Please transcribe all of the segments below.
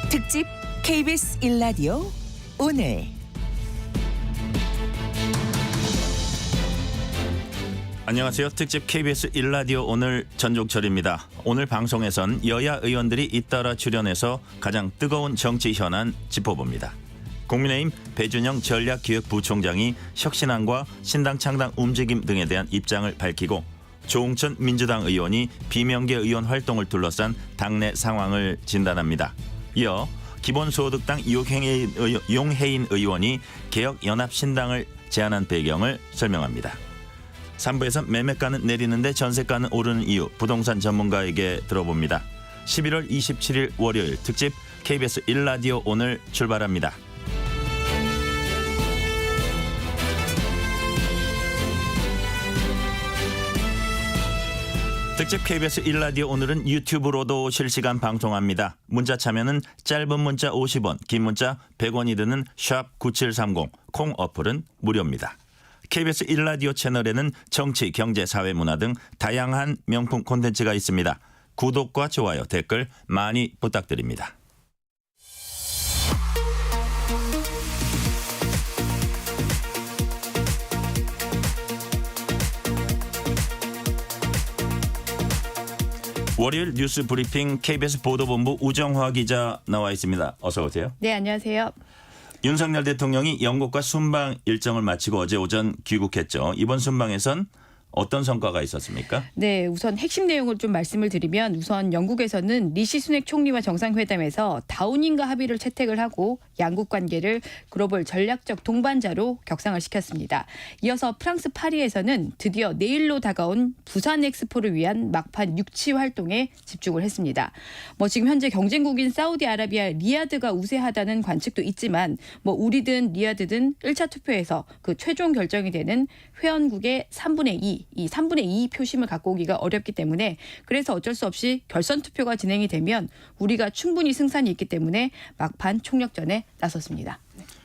특집 KBS 1라디오 오늘 안녕하세요. 특집 KBS 1라디오 오늘 전종철입니다. 오늘 방송에선 여야 의원들이 잇따라 출연해서 가장 뜨거운 정치 현안 짚어봅니다. 국민의힘 배준영 전략기획부총장이 혁신안과 신당 창당 움직임 등에 대한 입장을 밝히고 조홍천 민주당 의원이 비명계 의원 활동을 둘러싼 당내 상황을 진단합니다. 이어 기본소득당 용해인 의원이 개혁연합신당을 제안한 배경을 설명합니다. 3부에서 매매가는 내리는데 전세가는 오르는 이유 부동산 전문가에게 들어봅니다. 11월 27일 월요일 특집 KBS 1라디오 오늘 출발합니다. 특집 KBS 1라디오 오늘은 유튜브로도 실시간 방송합니다. 문자 참여는 짧은 문자 50원, 긴 문자 100원이 드는 샵9730, 콩 어플은 무료입니다. KBS 1라디오 채널에는 정치, 경제, 사회, 문화 등 다양한 명품 콘텐츠가 있습니다. 구독과 좋아요, 댓글 많이 부탁드립니다. 월요일 뉴스 브리핑 KBS 보도본부 우정화 기자 나와 있습니다. 어서 오세요. 네, 안녕하세요. 윤석열 대통령이 영국과 순방 일정을 마치고 어제 오전 귀국했죠. 이번 순방에선 어떤 성과가 있었습니까? 네, 우선 핵심 내용을 좀 말씀을 드리면 우선 영국에서는 리시 수넥 총리와 정상회담에서 다우닝가 합의를 채택을 하고 양국 관계를 글로벌 전략적 동반자로 격상을 시켰습니다. 이어서 프랑스 파리에서는 드디어 내일로 다가온 부산 엑스포를 위한 막판 육치 활동에 집중을 했습니다. 지금 현재 경쟁국인 사우디아라비아 리야드가 우세하다는 관측도 있지만 우리든 리야드든 1차 투표에서 그 최종 결정이 되는 회원국의 3분의 2, 이 3분의 2 표심을 갖고 오기가 어렵기 때문에 그래서 어쩔 수 없이 결선 투표가 진행이 되면 우리가 충분히 승산이 있기 때문에 막판 총력전에 나섰습니다.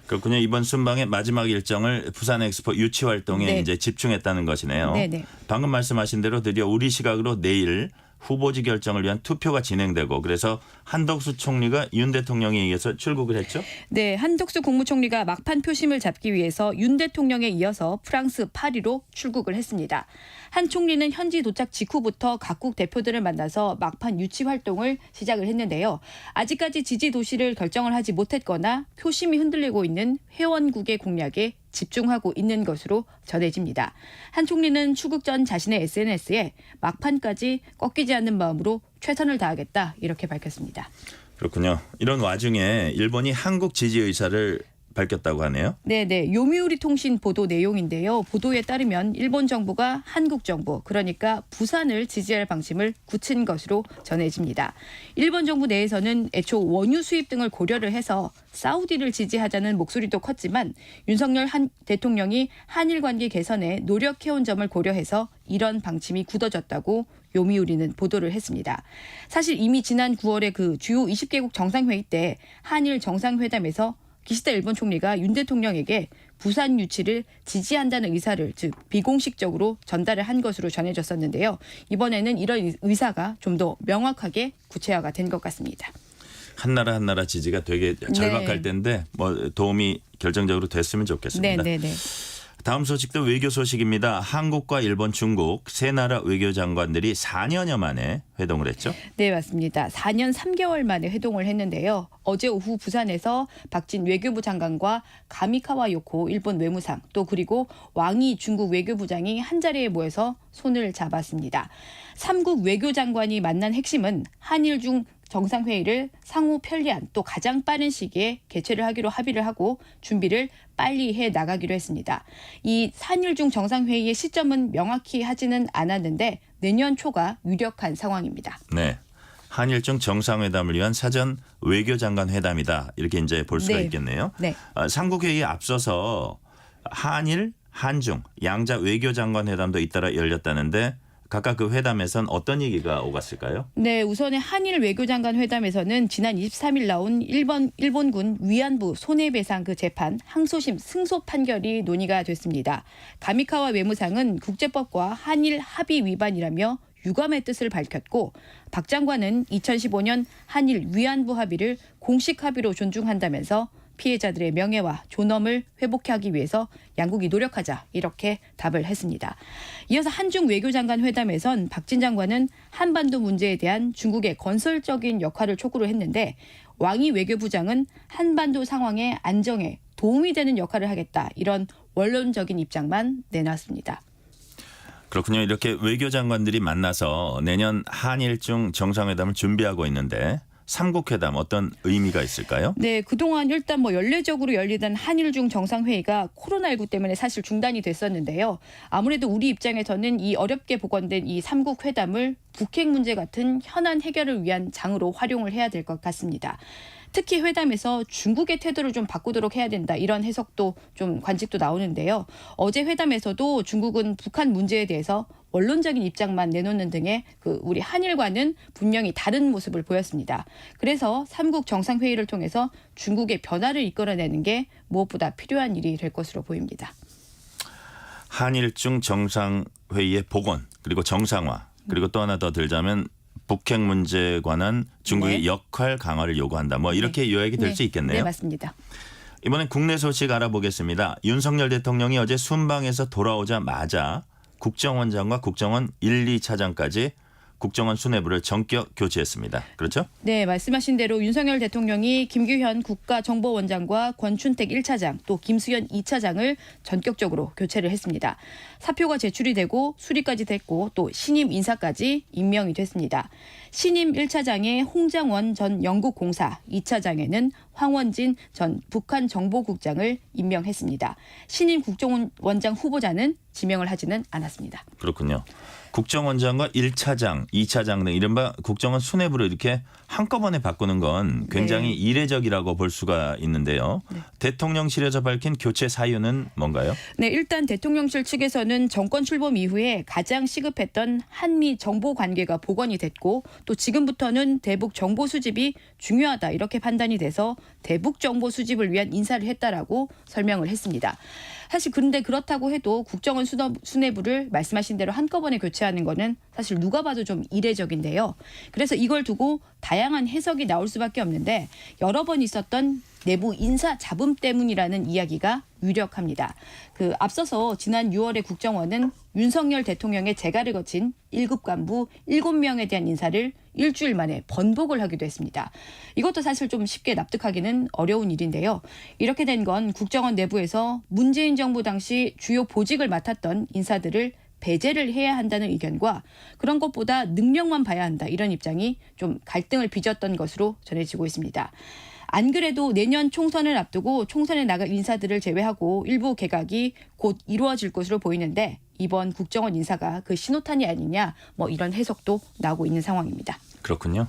그렇군요. 이번 순방의 마지막 일정을 부산 엑스포 유치 활동에 이제 집중했다는 것이네요. 네네. 방금 말씀하신 대로 드디어 우리 시각으로 내일 후보지 결정을 위한 투표가 진행되고 그래서 한덕수 총리가 윤 대통령에 의해서 출국을 했죠? 네, 한덕수 국무총리가 막판 표심을 잡기 위해서 윤 대통령에 이어서 프랑스 파리로 출국을 했습니다. 한 총리는 현지 도착 직후부터 각국 대표들을 만나서 막판 유치 활동을 시작을 했는데요. 아직까지 지지 도시를 결정을 하지 못했거나 표심이 흔들리고 있는 회원국의 공략에 집중하고 있는 것으로 전해집니다. 한 총리는 출국 전 자신의 SNS에 막판까지 꺾이지 않는 마음으로 최선을 다하겠다 이렇게 밝혔습니다. 그렇군요. 이런 와중에 일본이 한국 지지 의사를 밝혔다고 하네요. 네네. 요미우리 통신 보도 내용인데요. 보도에 따르면 일본 정부가 한국 정부 그러니까 부산을 지지할 방침을 굳힌 것으로 전해집니다. 일본 정부 내에서는 애초 원유 수입 등을 고려를 해서 사우디를 지지하자는 목소리도 컸지만 윤석열 대통령이 한일 관계 개선에 노력해온 점을 고려해서 이런 방침이 굳어졌다고 요미우리는 보도를 했습니다. 사실 이미 지난 9월에 그 주요 20개국 정상회의 때 한일 정상회담에서 기시다 일본 총리가 윤 대통령에게 부산 유치를 지지한다는 의사를 즉 비공식적으로 전달을 한 것으로 전해졌었는데요. 이번에는 이런 의사가 좀 더 명확하게 구체화가 된 것 같습니다. 한나라 한나라 지지가 되게 절박할 때인데 도움이 결정적으로 됐으면 좋겠습니다. 네네네. 다음 소식도 외교 소식입니다. 한국과 일본, 중국 세 나라 외교장관들이 4년여 만에 회동을 했죠? 네, 맞습니다. 4년 3개월 만에 회동을 했는데요. 어제 오후 부산에서 박진 외교부 장관과 가미카와 요코 일본 외무상 또 그리고 왕이 중국 외교부장이 한자리에 모여서 손을 잡았습니다. 3국 외교장관이 만난 핵심은 한일 중 정상회의를 상호 편리한 또 가장 빠른 시기에 개최를 하기로 합의를 하고 준비를 빨리 해 나가기로 했습니다. 이 한일 중 정상회의의 시점은 명확히 하지는 않았는데 내년 초가 유력한 상황입니다. 네. 한일중 정상회담을 위한 사전 외교장관 회담이다. 이렇게 이제 볼 수가 있겠네요. 네. 삼국회의에 앞서서 한일, 한중 양자 외교장관 회담도 잇따라 열렸다는데 각각 그 회담에선 어떤 얘기가 오갔을까요? 네, 우선의 한일 외교장관 회담에서는 지난 23일 나온 일본군 위안부 손해배상 그 재판 항소심 승소 판결이 논의가 됐습니다. 가미카와 외무상은 국제법과 한일 합의 위반이라며 유감의 뜻을 밝혔고 박 장관은 2015년 한일 위안부 합의를 공식 합의로 존중한다면서 피해자들의 명예와 존엄을 회복하기 위해서 양국이 노력하자 이렇게 답을 했습니다. 이어서 한중 외교장관 회담에선 박진 장관은 한반도 문제에 대한 중국의 건설적인 역할을 촉구를 했는데 왕이 외교부장은 한반도 상황의 안정에 도움이 되는 역할을 하겠다 이런 원론적인 입장만 내놨습니다. 그렇군요. 이렇게 외교장관들이 만나서 내년 한일중 정상회담을 준비하고 있는데 삼국회담 어떤 의미가 있을까요? 네, 그동안 일단 뭐 연례적으로 열리던 한일중 정상회의가 코로나19 때문에 사실 중단이 됐었는데요. 아무래도 우리 입장에서는 이 어렵게 복원된 이 삼국회담을 북핵 문제 같은 현안 해결을 위한 장으로 활용을 해야 될 것 같습니다. 특히 회담에서 중국의 태도를 좀 바꾸도록 해야 된다 이런 해석도 좀 관측도 나오는데요. 어제 회담에서도 중국은 북한 문제에 대해서 원론적인 입장만 내놓는 등의 우리 한일과는 분명히 다른 모습을 보였습니다. 그래서 삼국 정상회의를 통해서 중국의 변화를 이끌어내는 게 무엇보다 필요한 일이 될 것으로 보입니다. 한일중 정상회의의 복원 그리고 정상화 그리고 또 하나 더 들자면 북핵 문제에 관한 중국의 네. 역할 강화를 요구한다. 뭐 이렇게 요약이 될 수 있겠네요. 네, 맞습니다. 이번엔 국내 소식 알아보겠습니다. 윤석열 대통령이 어제 순방에서 돌아오자마자 국정원장과 국정원 1, 2차장까지 국정원 수뇌부를 전격 교체했습니다. 그렇죠? 네, 말씀하신 대로 윤석열 대통령이 김규현 국가정보원장과 권춘택 1차장 또 김수현 2차장을 전격적으로 교체를 했습니다. 사표가 제출이 되고 수리까지 됐고 또 신임 인사까지 임명이 됐습니다. 신임 1차장에 홍장원 전 영국공사, 2차장에는 황원진 전 북한정보국장을 임명했습니다. 신임 국정원장 후보자는 지명을 하지는 않았습니다. 그렇군요. 국정원장과 1차장, 2차장 등 이른바 국정원 수뇌부를 이렇게 한꺼번에 바꾸는 건 굉장히 네. 이례적이라고 볼 수가 있는데요. 네. 대통령실에서 밝힌 교체 사유는 뭔가요? 네, 일단 대통령실 측에서는 정권 출범 이후에 가장 시급했던 한미 정보 관계가 복원이 됐고 또 지금부터는 대북 정보 수집이 중요하다 이렇게 판단이 돼서 대북 정보 수집을 위한 인사를 했다라고 설명을 했습니다. 사실 그런데 그렇다고 해도 국정원 수뇌부를 말씀하신 대로 한꺼번에 교체하는 거는 사실 누가 봐도 좀 이례적인데요. 그래서 이걸 두고 다양한 해석이 나올 수밖에 없는데 여러 번 있었던 내부 인사 잡음 때문이라는 이야기가 유력합니다. 앞서서 지난 6월에 국정원은 윤석열 대통령의 재가를 거친 1급 간부 7명에 대한 인사를 일주일 만에 번복을 하기도 했습니다. 이것도 사실 좀 쉽게 납득하기는 어려운 일인데요. 이렇게 된 건 국정원 내부에서 문재인 정부 당시 주요 보직을 맡았던 인사들을 배제를 해야 한다는 의견과 그런 것보다 능력만 봐야 한다 이런 입장이 좀 갈등을 빚었던 것으로 전해지고 있습니다. 안 그래도 내년 총선을 앞두고 총선에 나갈 인사들을 제외하고 일부 개각이 곧 이루어질 것으로 보이는데 이번 국정원 인사가 그 신호탄이 아니냐 뭐 이런 해석도 나오고 있는 상황입니다. 그렇군요.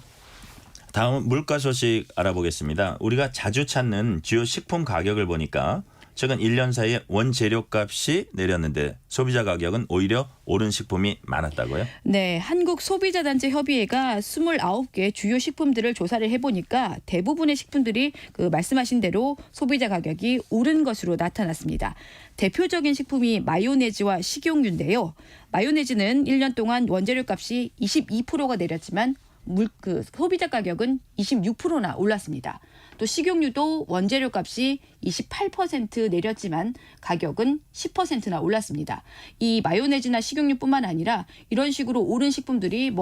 다음은 물가 소식 알아보겠습니다. 우리가 자주 찾는 주요 식품 가격을 보니까 최근 1년 사이에 원재료값이 내렸는데 소비자 가격은 오히려 오른 식품이 많았다고요? 네, 한국소비자단체협의회가 29개 주요 식품들을 조사를 해보니까 대부분의 식품들이 말씀하신 대로 소비자 가격이 오른 것으로 나타났습니다. 대표적인 식품이 마요네즈와 식용유인데요. 마요네즈는 1년 동안 원재료값이 22%가 내렸지만 소비자 가격은 26%나 올랐습니다. 또 식용유도 원재료 값이 28% 내렸지만 가격은 10%나 올랐습니다. 이 마요네즈나 식용유뿐만 아니라 이런 식으로 오른 식품들이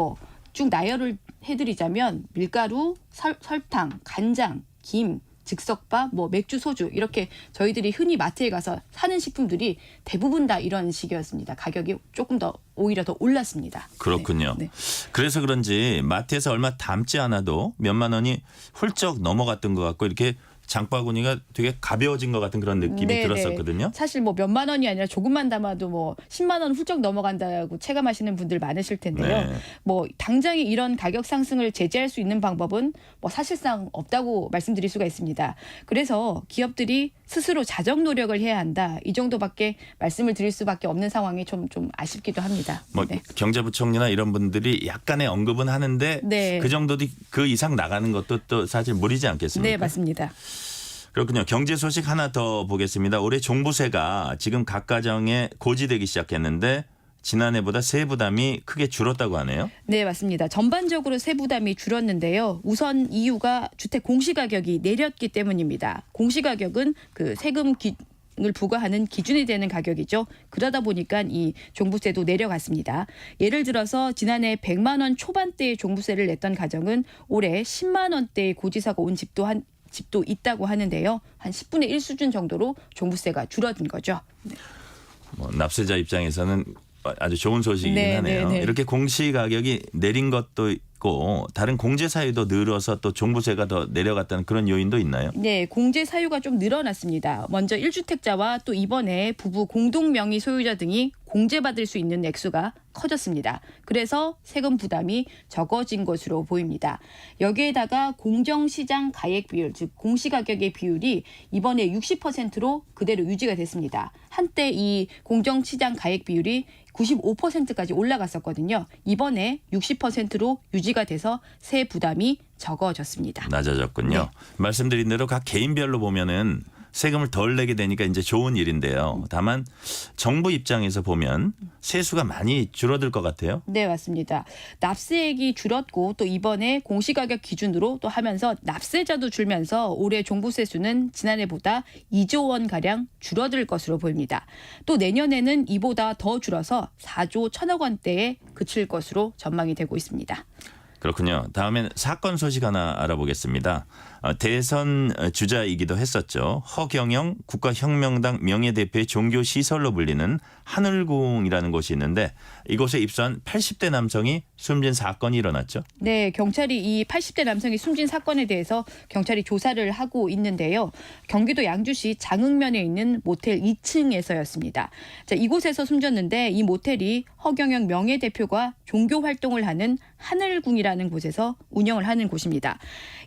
쭉 나열을 해드리자면 밀가루, 설탕, 간장, 김, 즉석밥, 맥주, 소주 이렇게 저희들이 흔히 마트에 가서 사는 식품들이 대부분 다 이런 식이었습니다. 가격이 조금 더 오히려 더 올랐습니다. 그렇군요. 네. 그래서 그런지 마트에서 얼마 담지 않아도 몇만 원이 훌쩍 넘어갔던 것 같고 이렇게 장바구니가 되게 가벼워진 것 같은 그런 느낌이 네네. 들었었거든요. 사실 몇만 원이 아니라 조금만 담아도 10만 원 훌쩍 넘어간다고 체감하시는 분들 많으실 텐데요. 네. 당장에 이런 가격 상승을 제재할 수 있는 방법은 사실상 없다고 말씀드릴 수가 있습니다. 그래서 기업들이 스스로 자정 노력을 해야 한다. 이 정도밖에 말씀을 드릴 수밖에 없는 상황이 좀 아쉽기도 합니다. 네. 경제부총리나 이런 분들이 약간의 언급은 하는데 네. 그 정도도 그 이상 나가는 것도 또 사실 무리지 않겠습니까? 네, 맞습니다. 그렇군요. 경제 소식 하나 더 보겠습니다. 올해 종부세가 지금 각 가정에 고지되기 시작했는데 지난해보다 세 부담이 크게 줄었다고 하네요. 네, 맞습니다. 전반적으로 세부담이 줄었는데요. 우선 이유가 주택 공시가격이 내렸기 때문입니다. 공시가격은 그 세금 을 부과하는 기준이 되는 가격이죠. 그러다 보니까 이 종부세도 내려갔습니다. 예를 들어서 지난해 100만 원 초반대의 종부세를 냈던 가정은 올해 10만 원대의 고지사가 온 집도 있다고 하는데요. 한 10분의 1 수준 정도로 종부세가 줄어든 거죠. 네. 납세자 입장에서는 아주 좋은 소식이긴 네, 하네요. 네, 네. 이렇게 공시가격이 내린 것도 있고 다른 공제 사유도 늘어서 또 종부세가 더 내려갔다는 그런 요인도 있나요? 네, 공제 사유가 좀 늘어났습니다. 먼저 1주택자와 또 이번에 부부 공동 명의 소유자 등이 공제받을 수 있는 액수가 커졌습니다. 그래서 세금 부담이 적어진 것으로 보입니다. 여기에다가 공정시장 가액 비율, 즉 공시가격의 비율이 이번에 60%로 그대로 유지가 됐습니다. 한때 이 공정시장 가액 비율이 95%까지 올라갔었거든요. 이번에 60%로 유지가 돼서 세 부담이 적어졌습니다. 낮아졌군요. 네. 말씀드린 대로 각 개인별로 보면은 세금을 덜 내게 되니까 이제 좋은 일인데요. 다만 정부 입장에서 보면 세수가 많이 줄어들 것 같아요. 네, 맞습니다. 납세액이 줄었고 또 이번에 공시가격 기준으로 또 하면서 납세자도 줄면서 올해 종부세수는 지난해보다 2조 원 가량 줄어들 것으로 보입니다. 또 내년에는 이보다 더 줄어서 4조 1천억 원대에 그칠 것으로 전망이 되고 있습니다. 그렇군요. 다음엔 사건 소식 하나 알아보겠습니다. 대선 주자이기도 했었죠. 허경영 국가혁명당 명예대표의 종교시설로 불리는 하늘궁이라는 곳이 있는데 이곳에 입소한 80대 남성이 숨진 사건이 일어났죠. 네, 경찰이 이 80대 남성이 숨진 사건에 대해서 경찰이 조사를 하고 있는데요. 경기도 양주시 장흥면에 있는 모텔 2층에서였습니다. 자, 이곳에서 숨졌는데 이 모텔이 허경영 명예대표가 종교 활동을 하는 하늘궁이라는 곳에서 운영을 하는 곳입니다.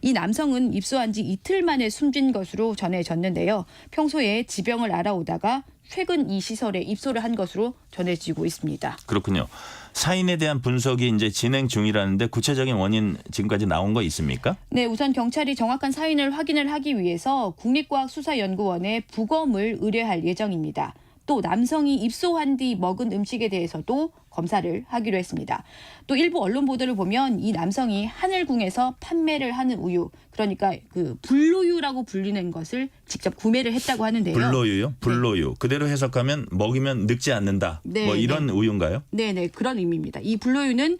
이 남성은 입소한 지 이틀 만에 숨진 것으로 전해졌는데요. 평소에 지병을 알아오다가 최근 이 시설에 입소를 한 것으로 전해지고 있습니다. 그렇군요. 사인에 대한 분석이 이제 진행 중이라는데 구체적인 원인 지금까지 나온 거 있습니까? 네, 우선 경찰이 정확한 사인을 확인을 하기 위해서 국립과학수사연구원에 부검을 의뢰할 예정입니다. 또 남성이 입소한 뒤 먹은 음식에 대해서도 검사를 하기로 했습니다. 또 일부 언론 보도를 보면 이 남성이 하늘궁에서 판매를 하는 우유, 그러니까 그 불로유라고 불리는 것을 직접 구매를 했다고 하는데요. 불로유요? 불로유. 그대로 해석하면 먹이면 늙지 않는다. 네, 뭐 이런 우유인가요? 네, 그런 의미입니다. 이 불로유는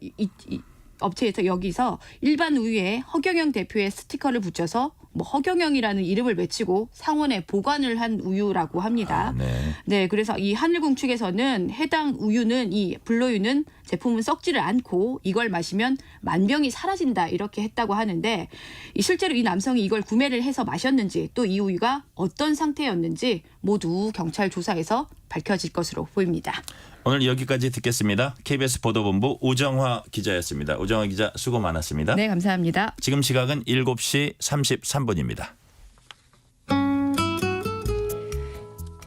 이 업체에서 여기서 일반 우유에 허경영 대표의 스티커를 붙여서 뭐 허경영이라는 이름을 외치고 상온에 보관을 한 우유라고 합니다. 네, 그래서 이 하늘궁 측에서는 해당 우유는 이 불로유는 제품은 썩지를 않고 이걸 마시면 만병이 사라진다 이렇게 했다고 하는데 실제로 이 남성이 이걸 구매를 해서 마셨는지 또 이 우유가 어떤 상태였는지 모두 경찰 조사에서 밝혀질 것으로 보입니다. 오늘 여기까지 듣겠습니다. KBS 보도본부 우정화 기자였습니다. 우정화 기자 수고 많았습니다. 네, 감사합니다. 지금 시각은 7시 33분입니다.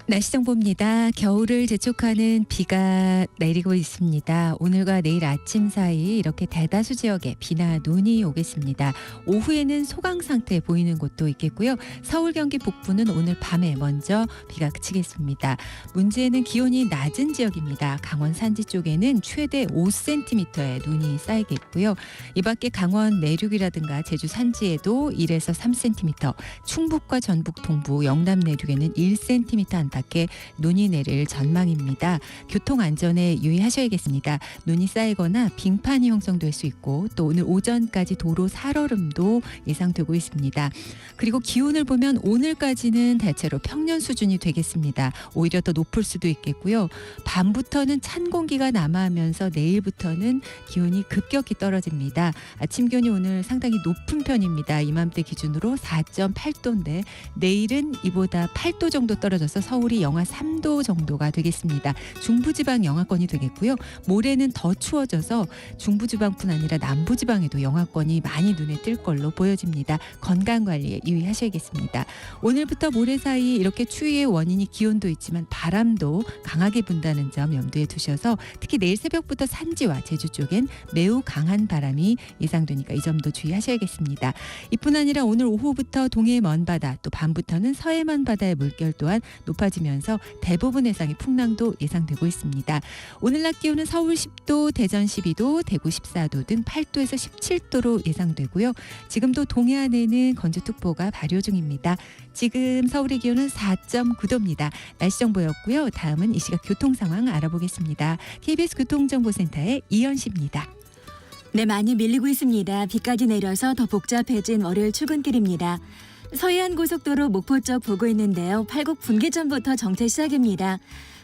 날씨 정보입니다. 겨울을 재촉하는 비가 내리고 있습니다. 오늘과 내일 아침 사이 이렇게 대다수 지역에 비나 눈이 오겠습니다. 오후에는 소강 상태 보이는 곳도 있겠고요. 서울 경기 북부는 오늘 밤에 먼저 비가 그치겠습니다. 문제는 기온이 낮은 지역입니다. 강원 산지 쪽에는 최대 5cm의 눈이 쌓이겠고요. 이 밖에 강원 내륙이라든가 제주 산지에도 1에서 3cm, 충북과 전북 동부, 영남 내륙에는 1cm 안팎 눈이 내릴 전망입니다. 교통 안전에 유의하셔야겠습니다. 눈이 쌓이거나 빙판이 형성될 수 있고 또 오늘 오전까지 도로 살얼음도 예상되고 있습니다. 그리고 기온을 보면 오늘까지는 대체로 평년 수준이 되겠습니다. 오히려 더 높을 수도 있겠고요. 밤부터는 찬 공기가 남하하면서 내일부터는 기온이 급격히 떨어집니다. 아침 기온이 오늘 상당히 높은 편입니다. 이맘때 기준으로 4.8도인데 내일은 이보다 8도 정도 떨어져서 서울이 영하 3도 정도가 되겠습니다. 중부지방 영하권이 되겠고요. 모레는 더 추워져서 중부지방뿐 아니라 남부지방에도 영하권이 많이 눈에 띌 걸로 보여집니다. 건강관리에 유의하셔야겠습니다. 오늘부터 모레 사이 이렇게 추위의 원인이 기온도 있지만 바람도 강하게 분다는 점 염두에 두셔서 특히 내일 새벽부터 산지와 제주 쪽엔 매우 강한 바람이 예상되니까 이 점도 주의하셔야겠습니다. 이뿐 아니라 오늘 오후부터 동해 먼바다 또 밤부터는 서해 먼바다의 물결 또한 높아질 높아지면서 대부분 해상에 풍랑도 예상되고 있습니다. 오늘 낮 기온은 서울 10도, 대전 12도, 대구 14도 등 8도에서 17도로 예상되고요. 지금도 동해안에는 건조특보가 발효 중입니다. 지금 서울의 기온은 4.9도입니다. 날씨 정보였고요. 다음은 이 시각 교통 상황 알아보겠습니다. KBS 교통정보센터의 이현 씨입니다. 네, 많이 밀리고 있습니다. 비까지 내려서 더 복잡해진 월요일 출근길입니다. 서해안 고속도로 목포 쪽 보고 있는데요. 팔곡 분기점부터 정체 시작입니다.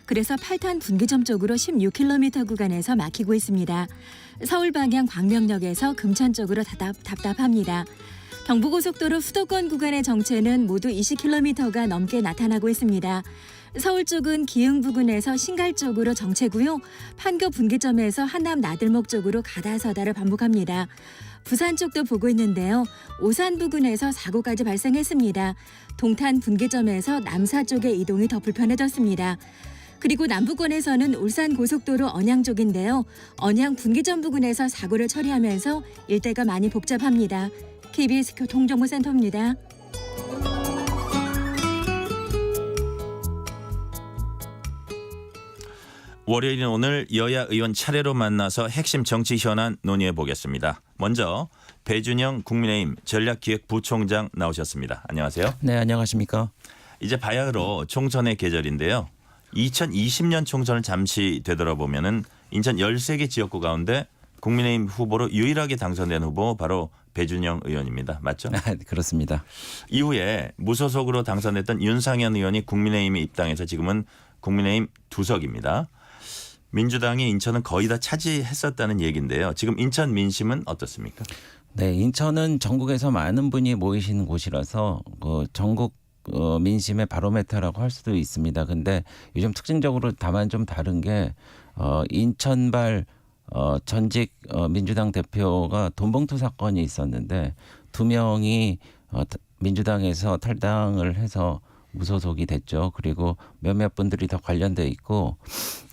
그래서 8탄 분기점 쪽으로 16km 구간에서 막히고 있습니다. 서울 방향 광명역에서 금천 쪽으로 답답합니다. 경부고속도로 수도권 구간의 정체는 모두 20km가 넘게 나타나고 있습니다. 서울 쪽은 기흥 부근에서 신갈 쪽으로 정체고요. 판교 분기점에서 하남 나들목 쪽으로 가다서다를 반복합니다. 부산 쪽도 보고 있는데요. 오산 부근에서 사고까지 발생했습니다. 동탄 분기점에서 남사 쪽의 이동이 더 불편해졌습니다. 그리고 남부권에서는 울산 고속도로 언양 쪽인데요. 언양 분기점 부근에서 사고를 처리하면서 일대가 많이 복잡합니다. KBS 교통정보센터입니다. 월요일인 오늘 여야 의원 차례로 만나서 핵심 정치 현안 논의해 보겠습니다. 먼저 배준영 국민의힘 전략기획부총장 나오셨습니다. 안녕하세요. 네, 안녕하십니까. 이제 바야흐로 총선의 계절인데요. 2020년 총선을 잠시 되돌아보면은 인천 13개 지역구 가운데 국민의힘 후보로 유일하게 당선된 후보 바로 배준영 의원입니다. 맞죠? 그렇습니다. 이후에 무소속으로 당선됐던 윤상현 의원이 국민의힘에 입당해서 지금은 국민의힘 두석입니다. 민주당이 인천은 거의 다 차지했었다는 얘기인데요. 지금 인천 민심은 어떻습니까? 네, 인천은 전국에서 많은 분이 모이시는 곳이라서 전국 민심의 바로메터라고 할 수도 있습니다. 근데 요즘 특징적으로 다만 좀 다른 게 인천발 전직 민주당 대표가 돈봉투 사건이 있었는데 2명이 민주당에서 탈당을 해서 무소속이 됐죠. 그리고 몇몇 분들이 더 관련돼 있고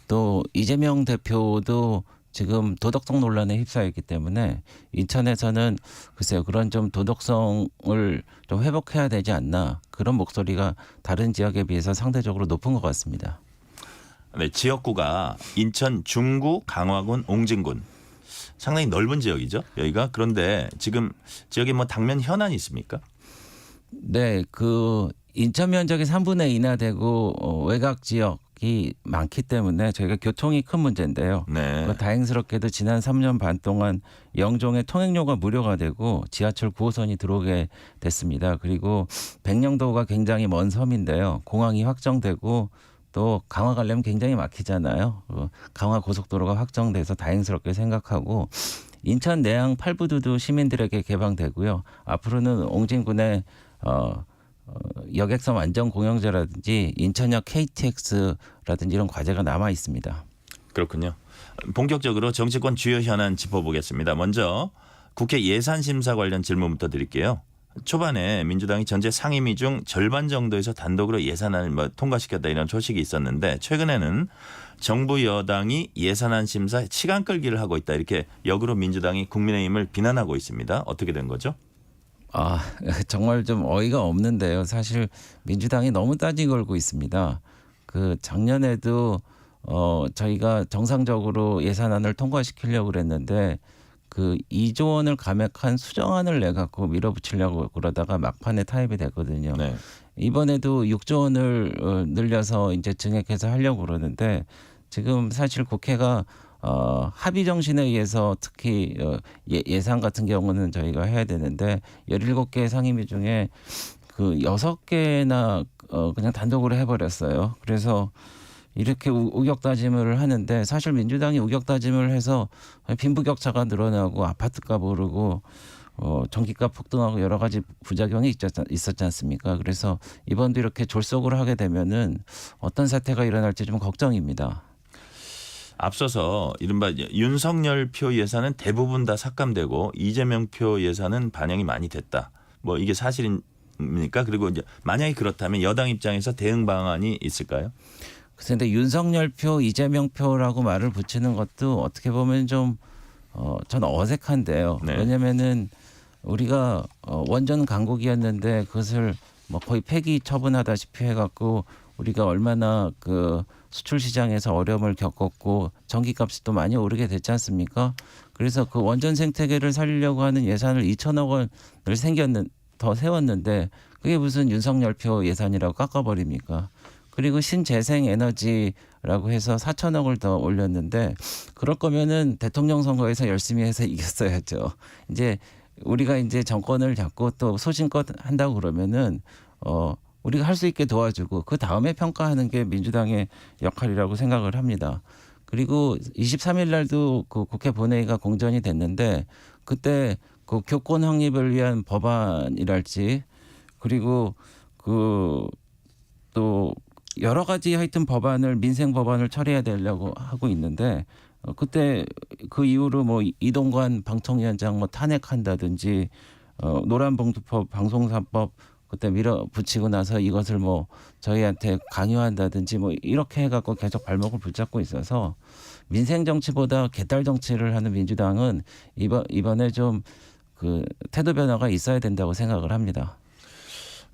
또 이재명 대표도 지금 도덕성 논란에 휩싸였기 때문에 인천에서는 글쎄요, 그런 좀 도덕성을 좀 회복해야 되지 않나, 그런 목소리가 다른 지역에 비해서 상대적으로 높은 것 같습니다. 네, 지역구가 인천 중구, 강화군, 옹진군 상당히 넓은 지역이죠. 여기가. 그런데 지금 지역에 뭐 당면 현안이 있습니까? 네, 그 인천 면적이 3분의 2나 되고 외곽 지역이 많기 때문에 저희가 교통이 큰 문제인데요. 네. 다행스럽게도 지난 3년 반 동안 영종의 통행료가 무료가 되고 지하철 9호선이 들어오게 됐습니다. 그리고 백령도가 굉장히 먼 섬인데요. 공항이 확정되고 또 강화 가려면 굉장히 막히잖아요. 강화 고속도로가 확정돼서 다행스럽게 생각하고 인천 내양 팔부두도 시민들에게 개방되고요. 앞으로는 옹진군의 여객선 완전 공영제라든지 인천역 KTX라든지 이런 과제가 남아 있습니다. 그렇군요. 본격적으로 정치권 주요 현안 짚어보겠습니다. 먼저 국회 예산심사 관련 질문부터 드릴게요. 초반에 민주당이 전체 상임위 중 절반 정도에서 단독으로 예산안을 통과시켰다 이런 소식이 있었는데 최근에는 정부 여당이 예산안 심사 시간 끌기를 하고 있다 이렇게 역으로 민주당이 국민의힘을 비난하고 있습니다. 어떻게 된 거죠? 정말 좀 어이가 없는데요. 사실 민주당이 너무 따지 걸고 있습니다. 그 작년에도 저희가 정상적으로 예산안을 통과시키려고 그랬는데 그 2조 원을 감액한 수정안을 내갖고 밀어붙이려고 그러다가 막판에 타협이 됐거든요. 네. 이번에도 6조 원을 늘려서 이제 증액해서 하려고 그러는데 지금 사실 국회가 합의 정신에 의해서 특히 예산 같은 경우는 저희가 해야 되는데 17개 상임위 중에 그 6개나 그냥 단독으로 해버렸어요. 그래서 이렇게 우격다짐을 하는데 사실 민주당이 우격다짐을 해서 빈부격차가 늘어나고 아파트값 오르고 전기값 폭등하고 여러 가지 부작용이 있었지 않습니까? 그래서 이번도 이렇게 졸속으로 하게 되면은 어떤 사태가 일어날지 좀 걱정입니다. 앞서서 이른바 윤석열 표 예산은 대부분 다 삭감되고 이재명 표 예산은 반영이 많이 됐다. 뭐 이게 사실입니까? 그리고 이제 만약에 그렇다면 여당 입장에서 대응 방안이 있을까요? 그런데 윤석열 표, 이재명 표라고 말을 붙이는 것도 어떻게 보면 좀 저는 어색한데요. 네. 왜냐면은 우리가 원전 강국이었는데 그것을 뭐 거의 폐기 처분하다시피 해갖고 우리가 얼마나 그 수출 시장에서 어려움을 겪었고 전기값이 또 많이 오르게 됐지 않습니까? 그래서 그 원전 생태계를 살리려고 하는 예산을 2천억 원을 더 세웠는데 그게 무슨 윤석열표 예산이라고 깎아버립니까? 그리고 신재생 에너지라고 해서 4천억을 더 올렸는데 그럴 거면은 대통령 선거에서 열심히 해서 이겼어야죠. 이제 우리가 이제 정권을 잡고 또 소신껏 한다고 그러면은 우리가 할 수 있게 도와주고 그 다음에 평가하는 게 민주당의 역할이라고 생각을 합니다. 그리고 23일 날도 그 국회 본회의가 공전이 됐는데 그때 그 교권 확립을 위한 법안이랄지 그리고 그 또 여러 가지 하여튼 법안을 민생 법안을 처리해야 되려고 하고 있는데 그때 그 이후로 뭐 이동관 방통위원장 뭐 탄핵한다든지 노란봉투법 방송사법 그때 밀어붙이고 나서 이것을 뭐 저희한테 강요한다든지 뭐 이렇게 해갖고 계속 발목을 붙잡고 있어서 민생 정치보다 개딸 정치를 하는 민주당은 이번에 좀 그 태도 변화가 있어야 된다고 생각을 합니다.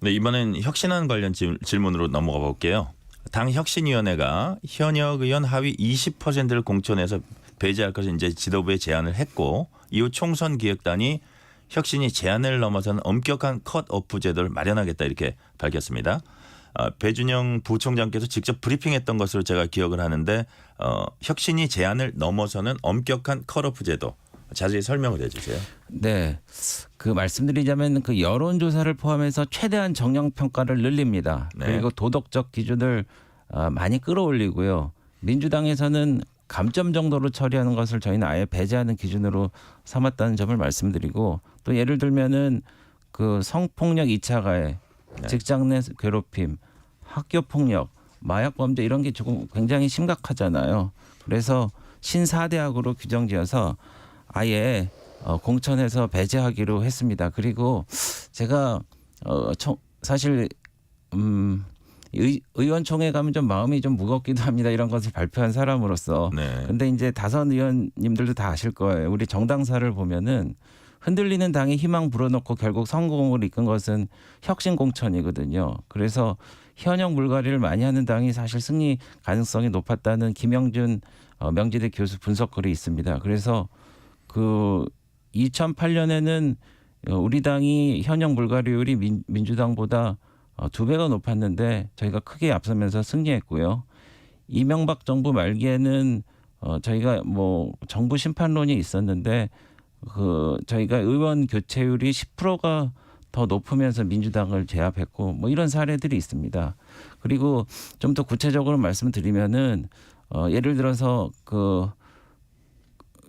네, 이번엔 혁신안 관련 질문으로 넘어가 볼게요. 당 혁신위원회가 현역 의원 하위 20%를 공천해서 배제할 것을 이제 지도부에 제안을 했고 이후 총선 기획단이 혁신이 제안을 넘어선 엄격한 컷오프 제도를 마련하겠다 이렇게 밝혔습니다. 배준영 부총장께서 직접 브리핑했던 것으로 제가 기억을 하는데 혁신이 제안을 넘어서는 엄격한 컷오프 제도 자세히 설명을 해주세요. 네, 그 말씀드리자면 그 여론조사를 포함해서 최대한 정량 평가를 늘립니다. 네. 그리고 도덕적 기준을 많이 끌어올리고요. 민주당에서는 감점 정도로 처리하는 것을 저희는 아예 배제하는 기준으로 삼았다는 점을 말씀드리고 또 예를 들면은 그 성폭력 2차 가해, 네. 직장 내 괴롭힘, 학교 폭력, 마약 범죄 이런 게 조금 굉장히 심각하잖아요. 그래서 신사대학으로 규정지어서 아예 공천에서 배제하기로 했습니다. 그리고 제가 사실 의원총회 가면 좀 마음이 좀 무겁기도 합니다. 이런 것을 발표한 사람으로서. 네. 근데 이제 다선 의원님들도 다 아실 거예요. 우리 정당사를 보면은 흔들리는 당이 희망 불어넣고 결국 성공을 이끈 것은 혁신 공천이거든요. 그래서 현역 물갈이를 많이 하는 당이 사실 승리 가능성이 높았다는 김영준 명지대 교수 분석글이 있습니다. 그래서 그 2008년에는 우리 당이 현역 물갈이율이 민주당보다 2배가 높았는데 저희가 크게 앞서면서 승리했고요. 이명박 정부 말기에는 저희가 뭐 정부 심판론이 있었는데 그 저희가 의원 교체율이 10%가 더 높으면서 민주당을 제압했고 뭐 이런 사례들이 있습니다. 그리고 좀 더 구체적으로 말씀드리면은 예를 들어서 그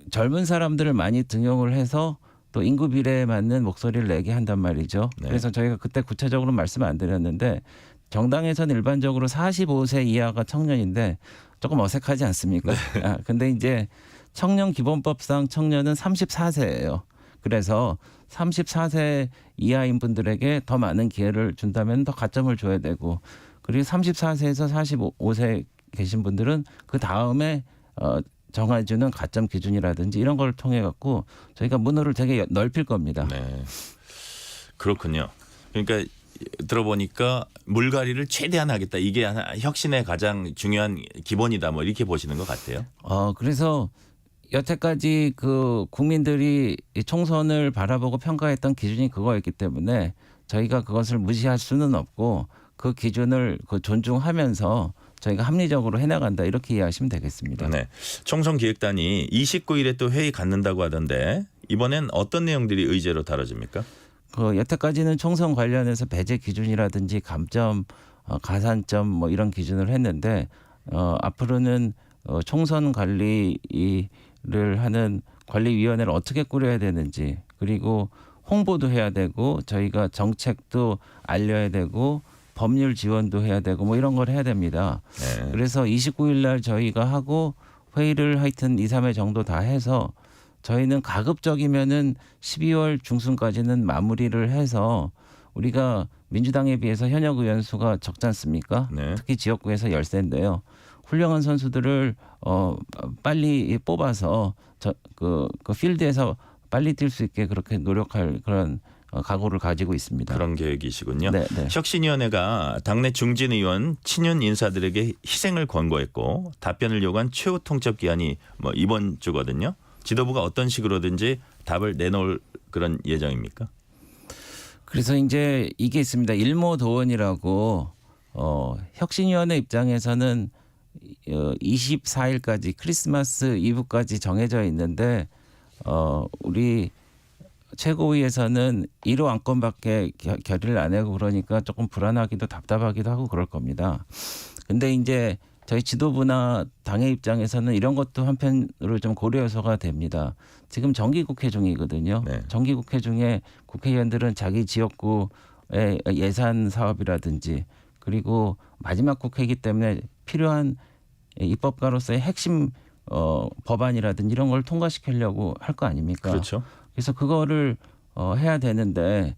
젊은 사람들을 많이 등용을 해서 또 인구 비례에 맞는 목소리를 내게 한단 말이죠. 네. 그래서 저희가 그때 구체적으로 말씀 안 드렸는데 정당에서는 일반적으로 45세 이하가 청년인데 조금 어색하지 않습니까? 네. 근데 이제 청년 기본법상 청년은 34세예요. 그래서 34세 이하인 분들에게 더 많은 기회를 준다면 더 가점을 줘야 되고 그리고 34세에서 45세 계신 분들은 그 다음에 정해주는 가점 기준이라든지 이런 걸 통해 갖고 저희가 문호를 되게 넓힐 겁니다. 네, 그렇군요. 그러니까 들어보니까 물갈이를 최대한 하겠다. 이게 혁신의 가장 중요한 기본이다. 뭐 이렇게 보시는 것 같아요. 그래서 여태까지 그 국민들이 이 총선을 바라보고 평가했던 기준이 그거였기 때문에 저희가 그것을 무시할 수는 없고 그 기준을 존중하면서 저희가 합리적으로 해나간다 이렇게 이해하시면 되겠습니다. 네, 총선 기획단이 29일에 또 회의 갖는다고 하던데 이번엔 어떤 내용들이 의제로 다뤄집니까? 여태까지는 총선 관련해서 배제 기준이라든지 감점, 가산점 뭐 이런 기준을 했는데 앞으로는 총선 관리를 하는 관리위원회를 어떻게 꾸려야 되는지 그리고 홍보도 해야 되고 저희가 정책도 알려야 되고 법률 지원도 해야 되고 뭐 이런 걸 해야 됩니다. 네. 그래서 29일 날 저희가 하고 회의를 하여튼 2, 3회 정도 다 해서 저희는 가급적이면은 12월 중순까지는 마무리를 해서 우리가 민주당에 비해서 현역 의원 수가 적지 않습니까? 네. 특히 지역구에서 열세인데요. 훌륭한 선수들을 빨리 뽑아서 그 필드에서 빨리 뛸 수 있게 그렇게 노력할 그런 각오를 가지고 있습니다. 그런 계획이시군요. 네, 네. 혁신위원회가 당내 중진 의원 친윤 인사들에게 희생을 권고했고 답변을 요구한 최후 통첩 기한이 이번 주거든요. 지도부가 어떤 식으로든지 답을 내놓을 그런 예정입니까? 그래서 이제 이게 있습니다. 일모도원이라고 혁신위원회 입장에서는 24일까지 크리스마스 이브까지 정해져 있는데 우리 최고위에서는 1호 안건밖에 결의를 안 하고 그러니까 조금 불안하기도 답답하기도 하고 그럴 겁니다. 근데 이제 저희 지도부나 당의 입장에서는 이런 것도 한편으로 좀 고려 요소가 됩니다. 지금 정기국회 중이거든요. 네. 정기국회 중에 국회의원들은 자기 지역구의 예산 사업이라든지 그리고 마지막 국회이기 때문에 필요한 입법가로서의 핵심 법안이라든지 이런 걸 통과시키려고 할 거 아닙니까? 그렇죠. 그래서 그거를 해야 되는데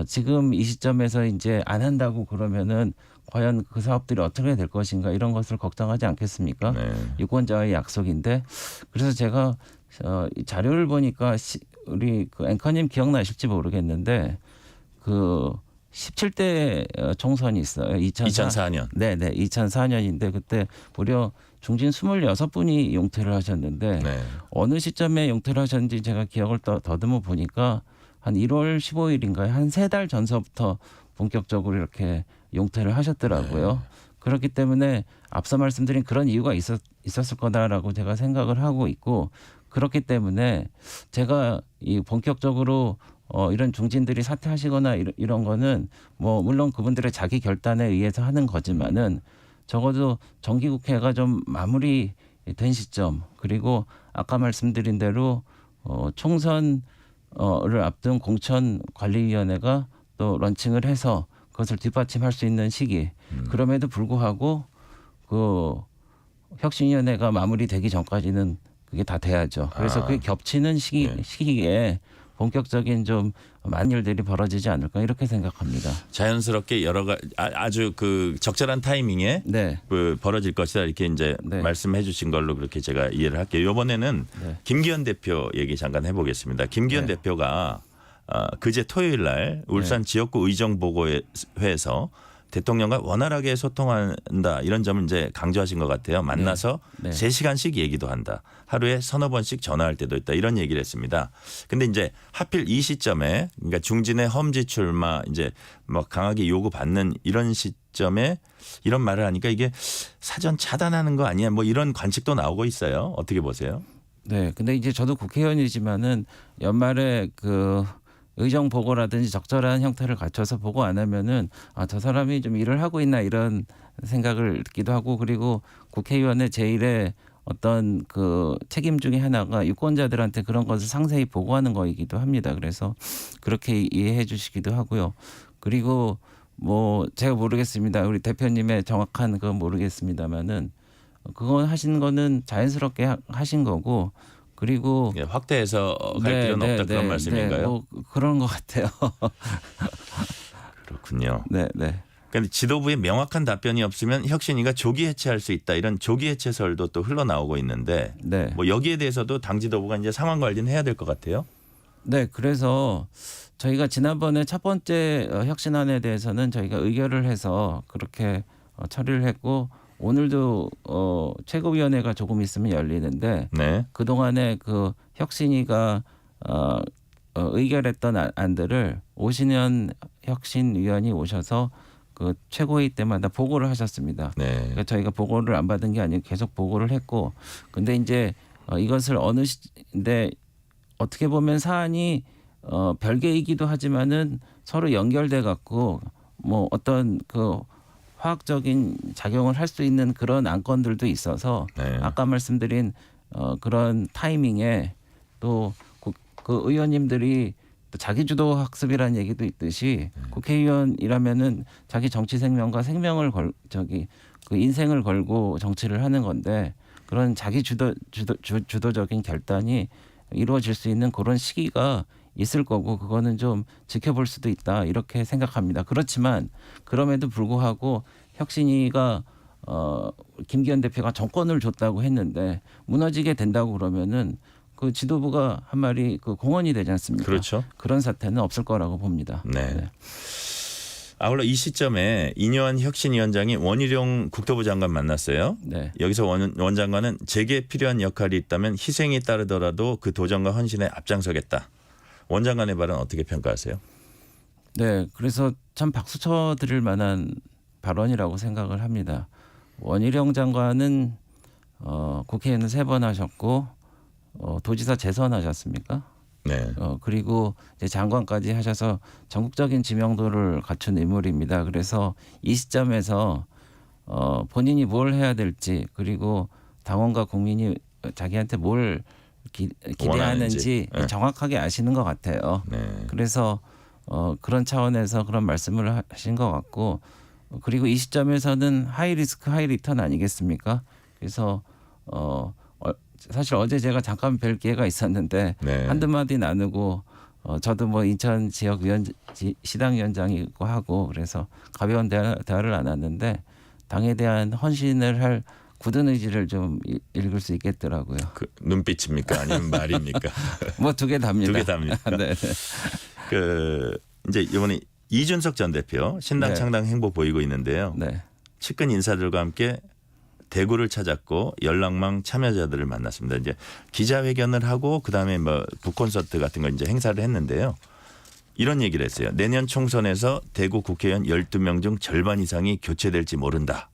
지금 이 시점에서 이제 안 한다고 그러면은 과연 그 사업들이 어떻게 될 것인가 이런 것을 걱정하지 않겠습니까? 네. 유권자의 약속인데 그래서 제가 이 자료를 보니까 우리 그 앵커님 기억나실지 모르겠는데 그 17대 총선이 있어요. 2004년. 네네 2004년인데 그때 무려 중진 26분이 용퇴를 하셨는데 네. 어느 시점에 용퇴를 하셨는지 제가 기억을 더듬어 보니까 한 1월 15일인가요? 한 3달 전서부터 본격적으로 이렇게 용퇴를 하셨더라고요. 네. 그렇기 때문에 앞서 말씀드린 그런 이유가 있었을 거다라고 제가 생각을 하고 있고 그렇기 때문에 제가 이 본격적으로 이런 중진들이 사퇴하시거나 이런 거는 물론 그분들의 자기 결단에 의해서 하는 거지만은 적어도 정기국회가 좀 마무리된 시점 그리고 아까 말씀드린 대로 총선을 앞둔 공천관리위원회가 또 런칭을 해서 그것을 뒷받침할 수 있는 시기. 그럼에도 불구하고 그 혁신위원회가 마무리되기 전까지는 그게 다 돼야죠. 그래서 그게 겹치는 시기에 본격적인 좀 많은 일들이 벌어지지 않을까 이렇게 생각합니다. 자연스럽게 여러 가지 아주 그 적절한 타이밍에 네. 그 벌어질 것이다 이렇게 이제 네. 말씀해 주신 걸로 그렇게 제가 이해를 할게요. 이번에는 네. 김기현 대표 얘기 잠깐 해보겠습니다. 김기현 네. 대표가 그제 토요일 날 울산 지역구 의정보고회에서 대통령과 원활하게 소통한다 이런 점을 이제 강조하신 것 같아요. 만나서 네. 3시간씩 얘기도 한다. 하루에 서너 번씩 전화할 때도 있다. 이런 얘기를 했습니다. 근데 이제 하필 이 시점에 그러니까 중진의 험지 출마 이제 강하게 요구받는 이런 시점에 이런 말을 하니까 이게 사전 차단하는 거 아니야? 이런 관측도 나오고 있어요. 어떻게 보세요? 네. 근데 이제 저도 국회의원이지만은 연말에 그 의정 보고라든지 적절한 형태를 갖춰서 보고 안 하면은 저 사람이 좀 일을 하고 있나 이런 생각을 듣기도 하고 그리고 국회의원의 제1의 어떤 그 책임 중에 하나가 유권자들한테 그런 것을 상세히 보고하는 거이기도 합니다. 그래서 그렇게 이해해 주시기도 하고요. 그리고 제가 모르겠습니다. 우리 대표님의 정확한 건 모르겠습니다만은 그건 하신 거는 자연스럽게 하신 거고 그리고 확대해서 갈 필요는 없다 그런 말씀인가요? 그런 것 같아요. 그렇군요. 네, 네. 그런데 지도부에 명확한 답변이 없으면 혁신위가 조기 해체할 수 있다 이런 조기 해체설도 또 흘러나오고 있는데 네. 여기에 대해서도 당 지도부가 이제 상황 관리는 해야 될 것 같아요. 네, 그래서 저희가 지난번에 첫 번째 혁신안에 대해서는 저희가 의결을 해서 그렇게 처리를 했고 오늘도 최고위원회가 조금 있으면 열리는데 네. 그 동안에 그 혁신위가 의결했던 안들을 오신현 혁신위원이 오셔서 그 최고회의 때마다 보고를 하셨습니다. 네. 그러니까 저희가 보고를 안 받은 게 아니고 계속 보고를 했고, 근데 이제 이것을 근데 어떻게 보면 사안이 별개이기도 하지만은 서로 연결돼 갖고 어떤 그 화학적인 작용을 할 수 있는 그런 안건들도 있어서 네. 아까 말씀드린 그런 타이밍에 또 그 의원님들이 또 자기주도 학습이라는 얘기도 있듯이 국회의원이라면은 자기 정치 생명과 생명을 그 인생을 걸고 정치를 하는 건데 그런 자기 주도적인 결단이 이루어질 수 있는 그런 시기가 있을 거고 그거는 좀 지켜볼 수도 있다 이렇게 생각합니다. 그렇지만 그럼에도 불구하고 혁신위가 김기현 대표가 정권을 줬다고 했는데 무너지게 된다고 그러면은 그 지도부가 한 말이 그 공언이 되지 않습니까? 그렇죠. 그런 사태는 없을 거라고 봅니다. 네. 아울러 이 시점에 이뇨한 혁신위원장이 원희룡 국토부 장관 만났어요. 네. 여기서 원 장관은 제게 필요한 역할이 있다면 희생이 따르더라도 그 도전과 헌신에 앞장서겠다. 원 장관의 발언 어떻게 평가하세요? 네, 그래서 참 박수 쳐드릴 만한 발언이라고 생각을 합니다. 원희룡 장관은 국회의원은 3번 하셨고 도지사 재선하셨습니까? 네. 그리고 이제 장관까지 하셔서 전국적인 지명도를 갖춘 인물입니다. 그래서 이 시점에서 본인이 뭘 해야 될지 그리고 당원과 국민이 자기한테 뭘 기대하는지 네. 정확하게 아시는 것 같아요. 네. 그래서 그런 차원에서 그런 말씀을 하신 것 같고 그리고 이 시점에서는 하이 리스크 하이 리턴 아니겠습니까? 그래서 사실 어제 제가 잠깐 뵐 기회가 있었는데 네. 한두 마디 나누고 저도 뭐 인천 지역 시당위원장이고 하고 그래서 가벼운 대화를 나눴는데 당에 대한 헌신을 할 굳은 의지를 좀 읽을 수 있겠더라고요. 그 눈빛입니까? 아니면 말입니까? 뭐 2개 답니다. 2개 답니까? 네. 그 이제 이번에 이준석 전 대표 신당 네. 창당 행보 보이고 있는데요. 네. 측근 인사들과 함께 대구를 찾았고 연락망 참여자들을 만났습니다. 이제 기자회견을 하고 그다음에 뭐 북콘서트 같은 거 이제 행사를 했는데요. 이런 얘기를 했어요. 내년 총선에서 대구 국회의원 12명 중 절반 이상이 교체될지 모른다.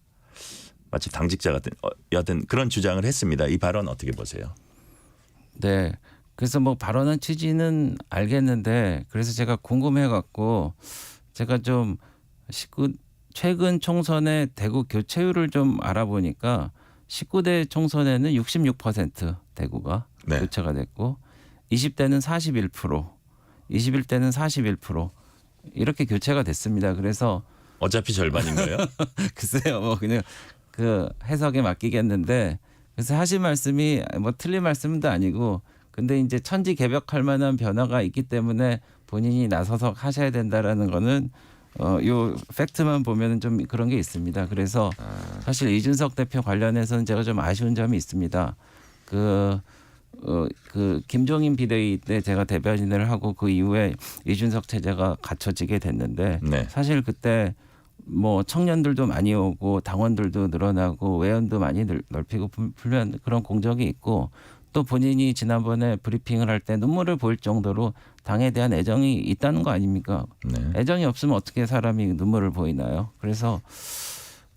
마치 당직자 같은 여하튼 그런 주장을 했습니다. 이 발언 어떻게 보세요? 네. 그래서 뭐 발언한 취지는 알겠는데 그래서 제가 궁금해 갖고 제가 좀 최근 총선의 대구 교체율을 좀 알아보니까 19대 총선에는 66% 대구가 네. 교체가 됐고 20대는 41%, 21대는 41% 이렇게 교체가 됐습니다. 그래서 어차피 절반인 거예요? 글쎄요, 뭐 그냥 그 해석에 맡기겠는데 그래서 하신 말씀이 뭐 틀린 말씀도 아니고 근데 이제 천지개벽할 만한 변화가 있기 때문에 본인이 나서서 하셔야 된다라는 거는 요 팩트만 보면은 좀 그런 게 있습니다. 그래서 사실 이준석 대표 관련해서는 제가 좀 아쉬운 점이 있습니다. 그 김종인 비대위 때 제가 대변인을 하고 그 이후에 이준석 체제가 갖춰지게 됐는데 네. 사실 그때 뭐 청년들도 많이 오고 당원들도 늘어나고 외연도 많이 넓히고 풀면 그런 공적이 있고 또 본인이 지난번에 브리핑을 할 때 눈물을 보일 정도로 당에 대한 애정이 있다는 거 아닙니까? 네. 애정이 없으면 어떻게 사람이 눈물을 보이나요? 그래서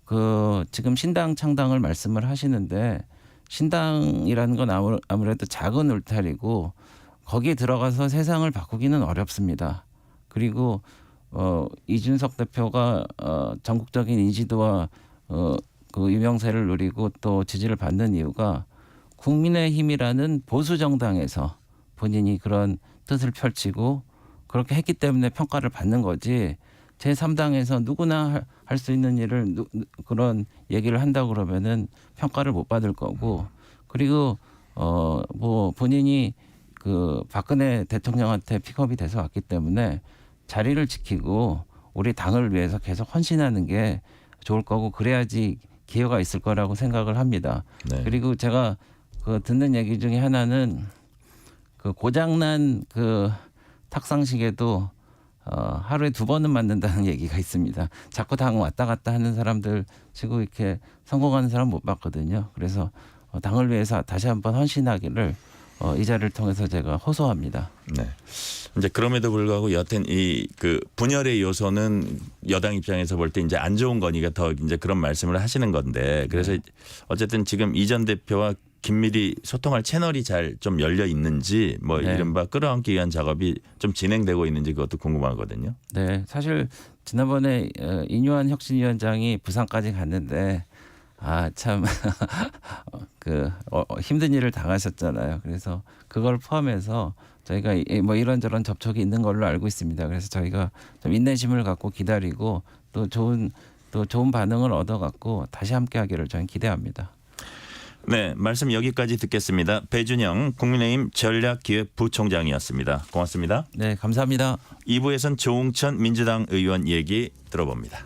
그 지금 신당 창당을 말씀을 하시는데 신당이라는 건 아무래도 작은 울타리고 거기에 들어가서 세상을 바꾸기는 어렵습니다. 그리고 이준석 대표가 전국적인 인지도와 그 유명세를 누리고 또 지지를 받는 이유가 국민의힘이라는 보수 정당에서 본인이 그런 뜻을 펼치고 그렇게 했기 때문에 평가를 받는 거지 제3당에서 누구나 할 수 있는 일을 그런 얘기를 한다고 그러면은 평가를 못 받을 거고 그리고 뭐 본인이 그 박근혜 대통령한테 픽업이 돼서 왔기 때문에 자리를 지키고 우리 당을 위해서 계속 헌신하는 게 좋을 거고 그래야지 기회가 있을 거라고 생각을 합니다. 네. 그리고 제가 그 듣는 얘기 중에 하나는 그 고장난 그 탁상식에도 하루에 2번은 맞는다는 얘기가 있습니다. 자꾸 당 왔다 갔다 하는 사람들 치고 이렇게 성공하는 사람 못 봤거든요. 그래서 당을 위해서 다시 한번 헌신하기를 이 자리를 통해서 제가 호소합니다. 네. 이제 그럼에도 불구하고 여튼 이 그 분열의 요소는 여당 입장에서 볼 때 이제 안 좋은 거니까 더 이제 그런 말씀을 하시는 건데 그래서 어쨌든 지금 이 전 대표와 긴밀히 소통할 채널이 잘 좀 열려 있는지 뭐 네. 이른바 끌어안기 위한 작업이 좀 진행되고 있는지 그것도 궁금하거든요. 네, 사실 지난번에 이뇨한 혁신위원장이 부산까지 갔는데 참 그 힘든 일을 당하셨잖아요. 그래서 그걸 포함해서 저희가 뭐 이런저런 접촉이 있는 걸로 알고 있습니다. 그래서 저희가 좀 인내심을 갖고 기다리고 또 좋은 반응을 얻어갖고 다시 함께하기를 저는 기대합니다. 네, 말씀 여기까지 듣겠습니다. 배준영 국민의힘 전략기획부총장이었습니다. 고맙습니다. 네, 감사합니다. 2부에선 조웅천 민주당 의원 얘기 들어봅니다.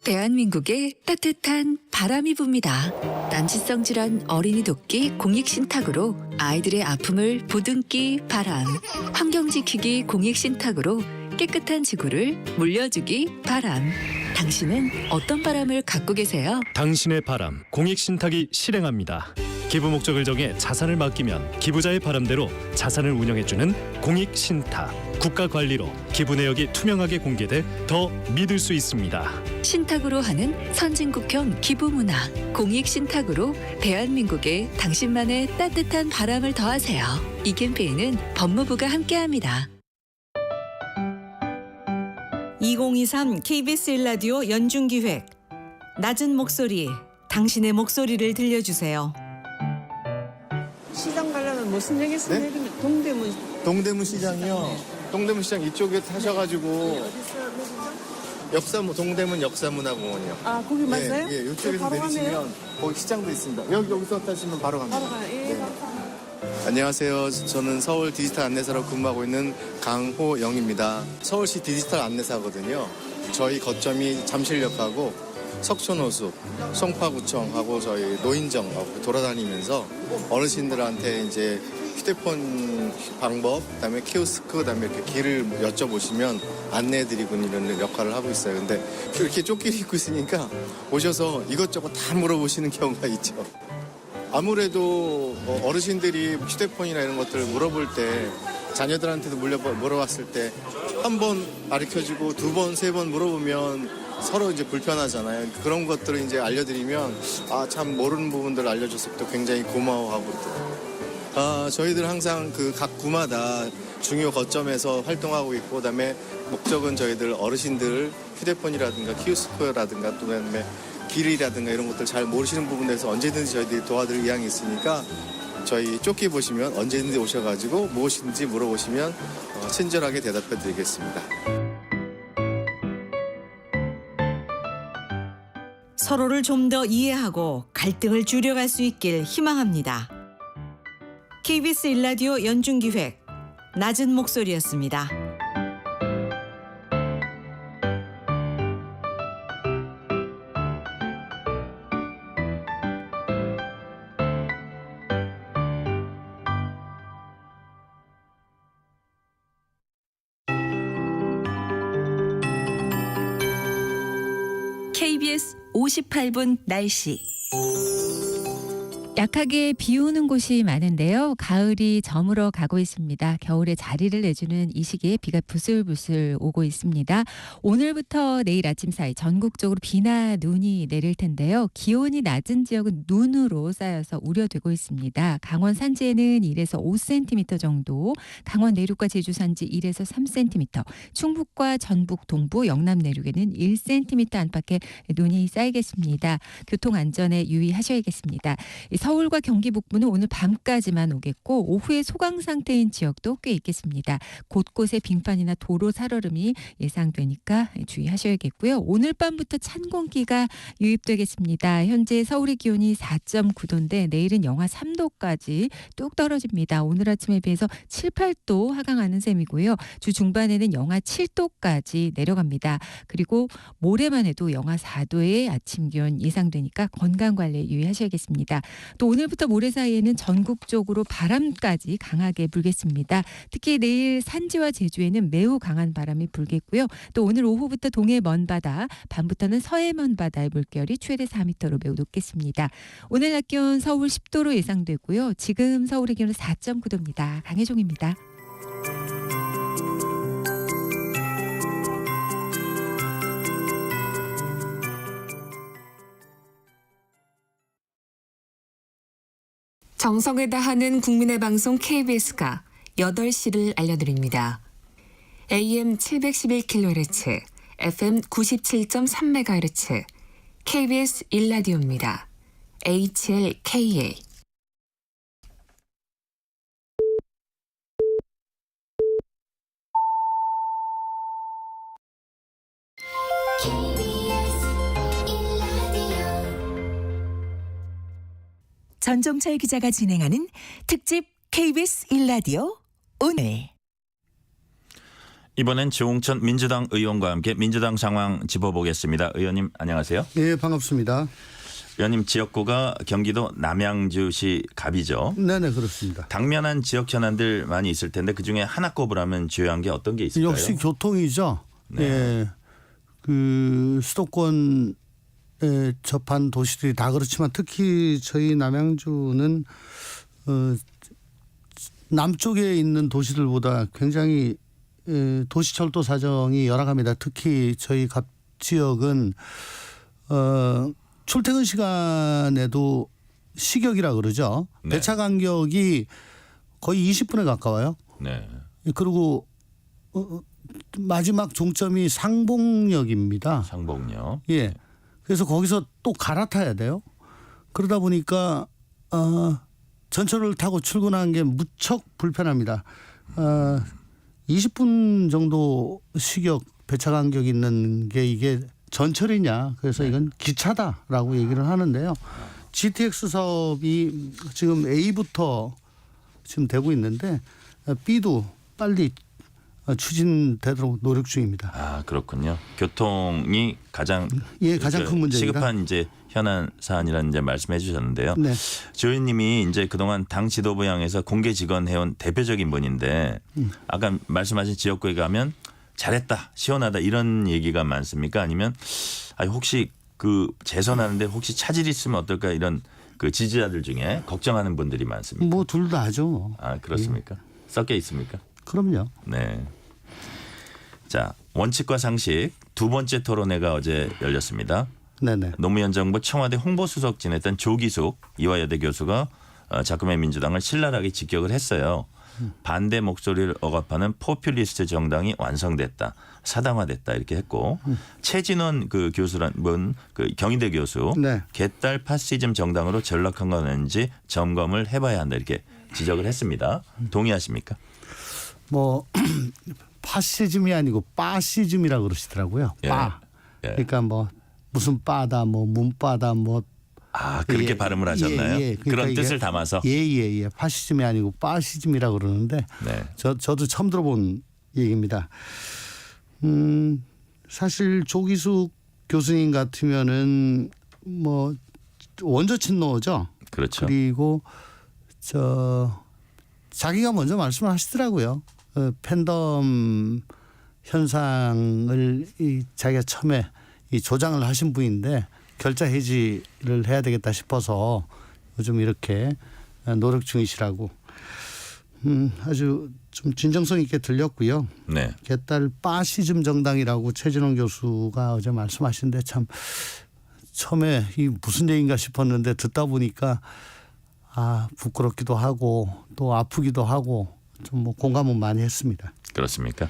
대한민국에 따뜻한 바람이 붑니다. 난치성 질환 어린이 돕기 공익신탁으로 아이들의 아픔을 보듬기 바람. 환경 지키기 공익신탁으로 깨끗한 지구를 물려주기 바람. 당신은 어떤 바람을 갖고 계세요? 당신의 바람 공익신탁이 실행합니다. 기부 목적을 정해 자산을 맡기면 기부자의 바람대로 자산을 운영해주는 공익신탁. 국가 관리로 기부 내역이 투명하게 공개돼 더 믿을 수 있습니다. 신탁으로 하는 선진국형 기부 문화. 공익신탁으로 대한민국에 당신만의 따뜻한 바람을 더하세요. 이 캠페인은 법무부가 함께합니다. 2023 KBS 1라디오 연중기획 낮은 목소리, 당신의 목소리를 들려주세요. 시장 가려면 무슨 얘기했어요? 네? 동대문 시장이요. 동대문 시장 이쪽에 타셔가지고 동대문 역사문화공원이요. 아, 거기 맞아요? 예, 이쪽에서 내리시면 거기 시장도 있습니다. 여기서 타시면 바로 갑니다. 바로 가요. 예, 네. 감사합니다. 안녕하세요. 저는 서울 디지털 안내사로 근무하고 있는 강호영입니다. 서울시 디지털 안내사거든요. 저희 거점이 잠실역하고 석촌호수, 송파구청하고 저희 노인정하고 돌아다니면서 어르신들한테 이제 휴대폰 방법, 그다음에 키오스크, 그다음에 이렇게 길을 여쭤보시면 안내해드리고 이런 역할을 하고 있어요. 근데 이렇게 쫓기를 입고 있으니까 오셔서 이것저것 다 물어보시는 경우가 있죠. 아무래도 어르신들이 휴대폰이나 이런 것들을 물어볼 때 자녀들한테도 물어봤을 때 한 번 가르쳐주고 두 번, 세 번 물어보면 서로 이제 불편하잖아요. 그런 것들을 이제 알려드리면 참 모르는 부분들을 알려줬을 때 굉장히 고마워하고 있더라고요. 저희들 항상 그 각 구마다 중요 거점에서 활동하고 있고 그다음에 목적은 저희들 어르신들 휴대폰이라든가 키오스크라든가 또 그다음에 길이라든가 이런 것들 잘 모르시는 부분에서 언제든지 저희들이 도와드릴 의향이 있으니까 저희 쫓기 보시면 언제든지 오셔가지고 무엇인지 물어보시면 친절하게 대답해 드리겠습니다. 서로를 좀 더 이해하고 갈등을 줄여갈 수 있길 희망합니다. KBS 1라디오 연중기획 낮은 목소리였습니다. KBS 58분 날씨. 약하게 비 오는 곳이 많은데요. 가을이 저물어 가고 있습니다. 겨울에 자리를 내주는 이 시기에 비가 부슬부슬 오고 있습니다. 오늘부터 내일 아침 사이 전국적으로 비나 눈이 내릴 텐데요. 기온이 낮은 지역은 눈으로 쌓여서 우려되고 있습니다. 강원 산지에는 1에서 5cm 정도, 강원 내륙과 제주 산지 1에서 3cm, 충북과 전북 동부, 영남 내륙에는 1cm 안팎의 눈이 쌓이겠습니다. 교통 안전에 유의하셔야겠습니다. 서울과 경기 북부는 오늘 밤까지만 오겠고 오후에 소강 상태인 지역도 꽤 있겠습니다. 곳곳에 빙판이나 도로 살얼음이 예상되니까 주의하셔야겠고요. 오늘 밤부터 찬 공기가 유입되겠습니다. 현재 서울의 기온이 4.9도인데 내일은 영하 3도까지 뚝 떨어집니다. 오늘 아침에 비해서 7, 8도 하강하는 셈이고요. 주 중반에는 영하 7도까지 내려갑니다. 그리고 모레만 해도 영하 4도의 아침 기온 예상되니까 건강관리에 유의하셔야겠습니다. 또 오늘부터 모레 사이에는 전국적으로 바람까지 강하게 불겠습니다. 특히 내일 산지와 제주에는 매우 강한 바람이 불겠고요. 또 오늘 오후부터 동해 먼바다, 밤부터는 서해 먼바다의 물결이 최대 4m로 매우 높겠습니다. 오늘 낮 기온 서울 10도로 예상되고요. 지금 서울의 기온은 4.9도입니다. 강혜종입니다. 정성을 다하는 국민의 방송 KBS가 8시를 알려드립니다. AM 711kHz, FM 97.3MHz, KBS 1라디오입니다. HLKA. 전종철 기자가 진행하는 특집 KBS 1라디오 오늘. 이번엔 조홍천 민주당 의원과 함께 민주당 상황 짚어보겠습니다. 의원님 안녕하세요. 네, 반갑습니다. 의원님 지역구가 경기도 남양주시 갑이죠. 네네, 그렇습니다. 당면한 지역 현안들 많이 있을 텐데 그중에 하나 꼽으라면 주요한 게 어떤 게 있을까요? 역시 교통이죠. 네. 예, 그 수도권에 접한 도시들이 다 그렇지만 특히 저희 남양주는 남쪽에 있는 도시들보다 굉장히 도시철도 사정이 열악합니다. 특히 저희 갑 지역은 출퇴근 시간에도 시격이라 그러죠. 네. 배차 간격이 거의 20분에 가까워요. 네. 그리고 마지막 종점이 상봉역입니다. 상봉역. 예. 그래서 거기서 또 갈아타야 돼요. 그러다 보니까 전철을 타고 출근하는 게 무척 불편합니다. 20분 정도 시격 배차 간격이 있는 게 이게 전철이냐. 그래서 이건 기차다라고 얘기를 하는데요. GTX 사업이 지금 A부터 지금 되고 있는데 B도 빨리 추진되도록 노력 중입니다. 아 그렇군요. 교통이 가장 가장 큰 문제입니다. 시급한 이제 현안 사안이라는 이제 말씀해 주셨는데요. 네. 조 의원님이 이제 그동안 당 지도부 향해서 공개 직언해온 대표적인 분인데 아까 말씀하신 지역구에 가면 잘했다, 시원하다 이런 얘기가 많습니까? 아니면 혹시 그 재선하는데 혹시 차질 있으면 어떨까 이런 그 지지자들 중에 걱정하는 분들이 많습니다. 뭐 둘 다 하죠. 아 그렇습니까? 섞여 있습니까? 그럼요. 네. 자, 원칙과 상식 두 번째 토론회가 어제 열렸습니다. 네네. 노무현 정부 청와대 홍보수석 지냈던 조기숙 이화여대 교수가 작금의 민주당을 신랄하게 직격을 했어요. 반대 목소리를 억압하는 포퓰리스트 정당이 완성됐다. 사당화됐다 이렇게 했고 최진원 그 교수란 분 그 경희대 교수 네. 개딸 파시즘 정당으로 전락한 건 아닌지 점검을 해봐야 한다 이렇게 지적을 했습니다. 동의하십니까? 뭐 파시즘이 아니고 빠시즘이라고 그러시더라고요. 예. 빠. 예. 그러니까 뭐 무슨 빠다 뭐 문빠다 뭐 그렇게 예, 발음을 하셨나요? 그러니까 그런 이게 뜻을 담아서. 예. 파시즘이 아니고 빠시즘이라고 그러는데 네. 저도 처음 들어본 얘기입니다. 사실 조기숙 교수님 같으면은 뭐 원조 친노죠. 그렇죠. 그리고 자기가 먼저 말씀을 하시더라고요. 팬덤 현상을 자기가 처음에 조장을 하신 분인데 결자 해지를 해야 되겠다 싶어서 요즘 이렇게 노력 중이시라고 아주 좀 진정성 있게 들렸고요. 네. 개딸 빠시즘 정당이라고 최진원 교수가 어제 말씀하신데 참 처음에 이 무슨 얘기인가 싶었는데 듣다 보니까 부끄럽기도 하고 또 아프기도 하고 좀 뭐 공감은 많이 했습니다. 그렇습니까?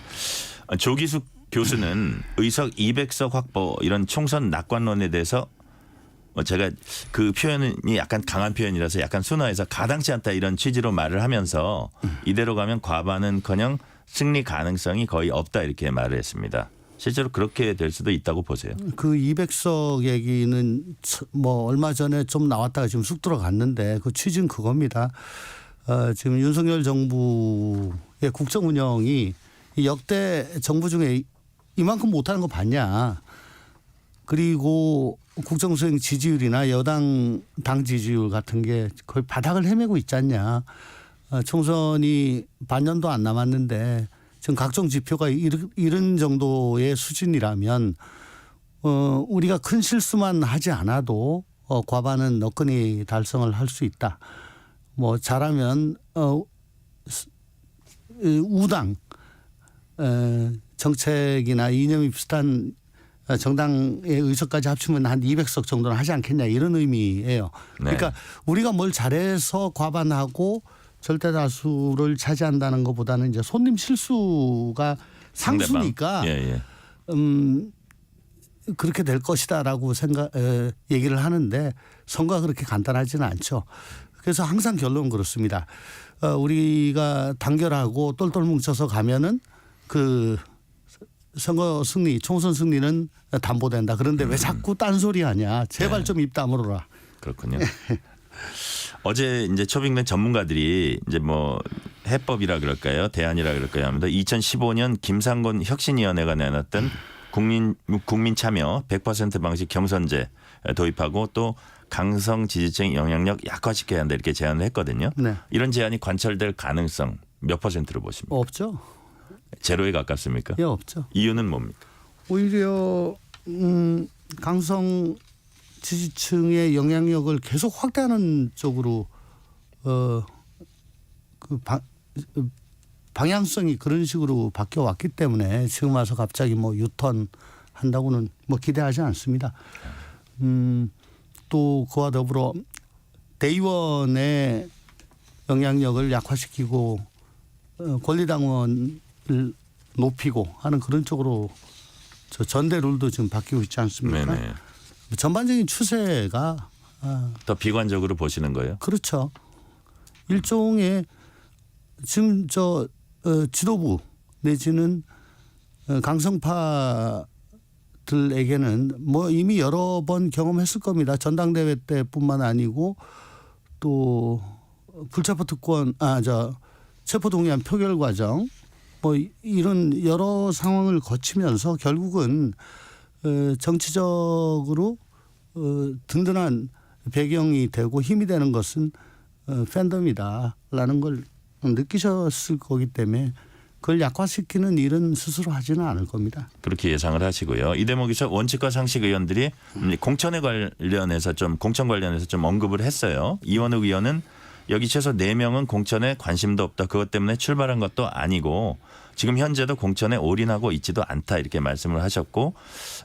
조기숙 교수는 의석 200석 확보 이런 총선 낙관론에 대해서 제가 그 표현이 약간 강한 표현이라서 약간 순화해서 가당치 않다 이런 취지로 말을 하면서 이대로 가면 과반은커녕 승리 가능성이 거의 없다 이렇게 말을 했습니다. 실제로 그렇게 될 수도 있다고 보세요. 그 200석 얘기는 뭐 얼마 전에 좀 나왔다가 지금 쑥 들어갔는데 그 취지는 그겁니다. 지금 윤석열 정부의 국정 운영이 역대 정부 중에 이만큼 못하는 거 봤냐. 그리고 국정 수행 지지율이나 여당 당 지지율 같은 게 거의 바닥을 헤매고 있지 않냐. 총선이 반년도 안 남았는데 지금 각종 지표가 이런 정도의 수준이라면 우리가 큰 실수만 하지 않아도 과반은 너끈히 달성을 할 수 있다. 뭐 잘하면 우당 정책이나 이념이 비슷한 정당의 의석까지 합치면 한 200석 정도는 하지 않겠냐 이런 의미예요. 그러니까 우리가 뭘 잘해서 과반하고 절대 다수를 차지한다는 것보다는 이제 손님 실수가 상수니까 그렇게 될 것이다라고 얘기를 하는데 선거가 그렇게 간단하지는 않죠. 그래서 항상 결론은 그렇습니다. 우리가 단결하고 똘똘 뭉쳐서 가면은 그 선거 승리, 총선 승리는 담보된다. 그런데 왜 자꾸 딴소리 하냐. 제발 좀 입 다물어라. 그렇군요. 어제 이제 초빙된 전문가들이 이제 뭐 해법이라 그럴까요? 대안이라 그럴까요? 합니다. 2015년 김상곤 혁신위원회가 내놨던 국민 참여 100% 방식 경선제 도입하고 또 강성 지지층 영향력 약화시켜야 한다 이렇게 제안을 했거든요. 네. 이런 제안이 관철될 가능성 몇 %로 보십니까? 없죠. 제로에 가깝습니까? 예, 없죠. 이유는 뭡니까? 오히려 강성 지지층의 영향력을 계속 확대하는 쪽으로 방향성이 그런 식으로 바뀌어 왔기 때문에 지금 와서 갑자기 뭐 유턴 한다고는 뭐 기대하지 않습니다. 또 그와 더불어 대의원의 영향력을 약화시키고 권리당원을 높이고 하는 그런 쪽으로 전대 룰도 지금 바뀌고 있지 않습니까? 네네. 전반적인 추세가 더 비관적으로 보시는 거예요? 그렇죠. 일종의 지금 지도부 내지는 강성파들에게는 뭐 이미 여러 번 경험했을 겁니다. 전당대회 때뿐만 아니고 또 불체포 특권 체포동의안 표결 과정 뭐 이런 여러 상황을 거치면서 결국은 정치적으로 든든한 배경이 되고 힘이 되는 것은 팬덤이다라는 걸 느끼셨을 거기 때문에 그걸 약화시키는 일은 스스로 하지는 않을 겁니다. 그렇게 예상을 하시고요. 이 대목에서 원칙과 상식 의원들이 공천 관련해서 좀 언급을 했어요. 이원욱 의원은 여기 최소 4명은 공천에 관심도 없다. 그것 때문에 출발한 것도 아니고 지금 현재도 공천에 올인하고 있지도 않다 이렇게 말씀을 하셨고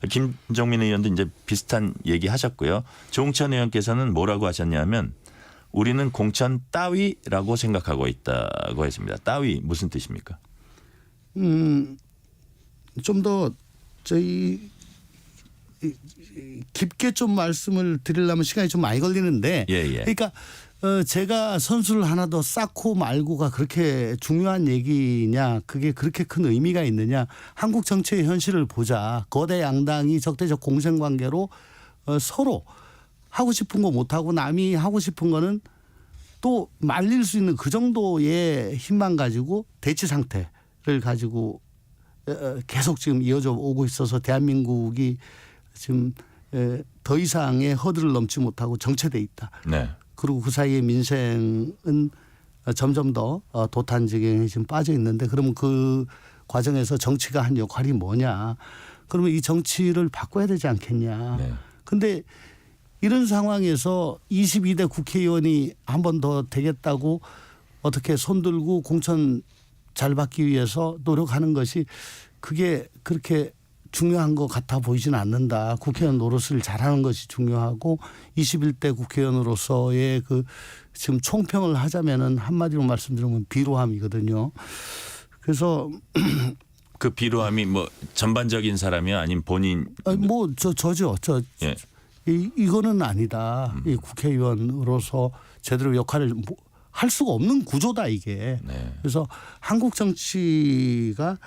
김종민 의원도 이제 비슷한 얘기 하셨고요. 조홍천 의원께서는 뭐라고 하셨냐면 우리는 공천 따위라고 생각하고 있다고 했습니다. 따위 무슨 뜻입니까? 좀 더 저희 깊게 좀 말씀을 드리려면 시간이 좀 많이 걸리는데 그러니까 제가 선수를 하나 더 쌓고 말고가 그렇게 중요한 얘기냐 그게 그렇게 큰 의미가 있느냐 한국 정치의 현실을 보자. 거대 양당이 적대적 공생관계로 서로 하고 싶은 거 못하고 남이 하고 싶은 거는 또 말릴 수 있는 그 정도의 힘만 가지고 대치 상태를 가지고 계속 지금 이어져 오고 있어서 대한민국이 지금 더 이상의 허들을 넘지 못하고 정체돼 있다. 네. 그리고 그 사이에 민생은 점점 더 도탄지경에 지금 빠져 있는데 그러면 그 과정에서 정치가 한 역할이 뭐냐. 그러면 이 정치를 바꿔야 되지 않겠냐. 그런데 이런 상황에서 22대 국회의원이 한 번 더 되겠다고 어떻게 손들고 공천 잘 받기 위해서 노력하는 것이 그게 그렇게 중요한 것 같아 보이지는 않는다. 국회의원 노릇을 잘하는 것이 중요하고 21대 국회의원으로서의 그 지금 총평을 하자면은 한마디로 말씀드리면 비루함이거든요. 그래서 그 비루함이 뭐 전반적인 사람이야 아니면 본인? 저죠. 예. 이거는 아니다. 이 국회의원으로서 제대로 역할을 할 수가 없는 구조다 이게. 네. 그래서 한국 정치가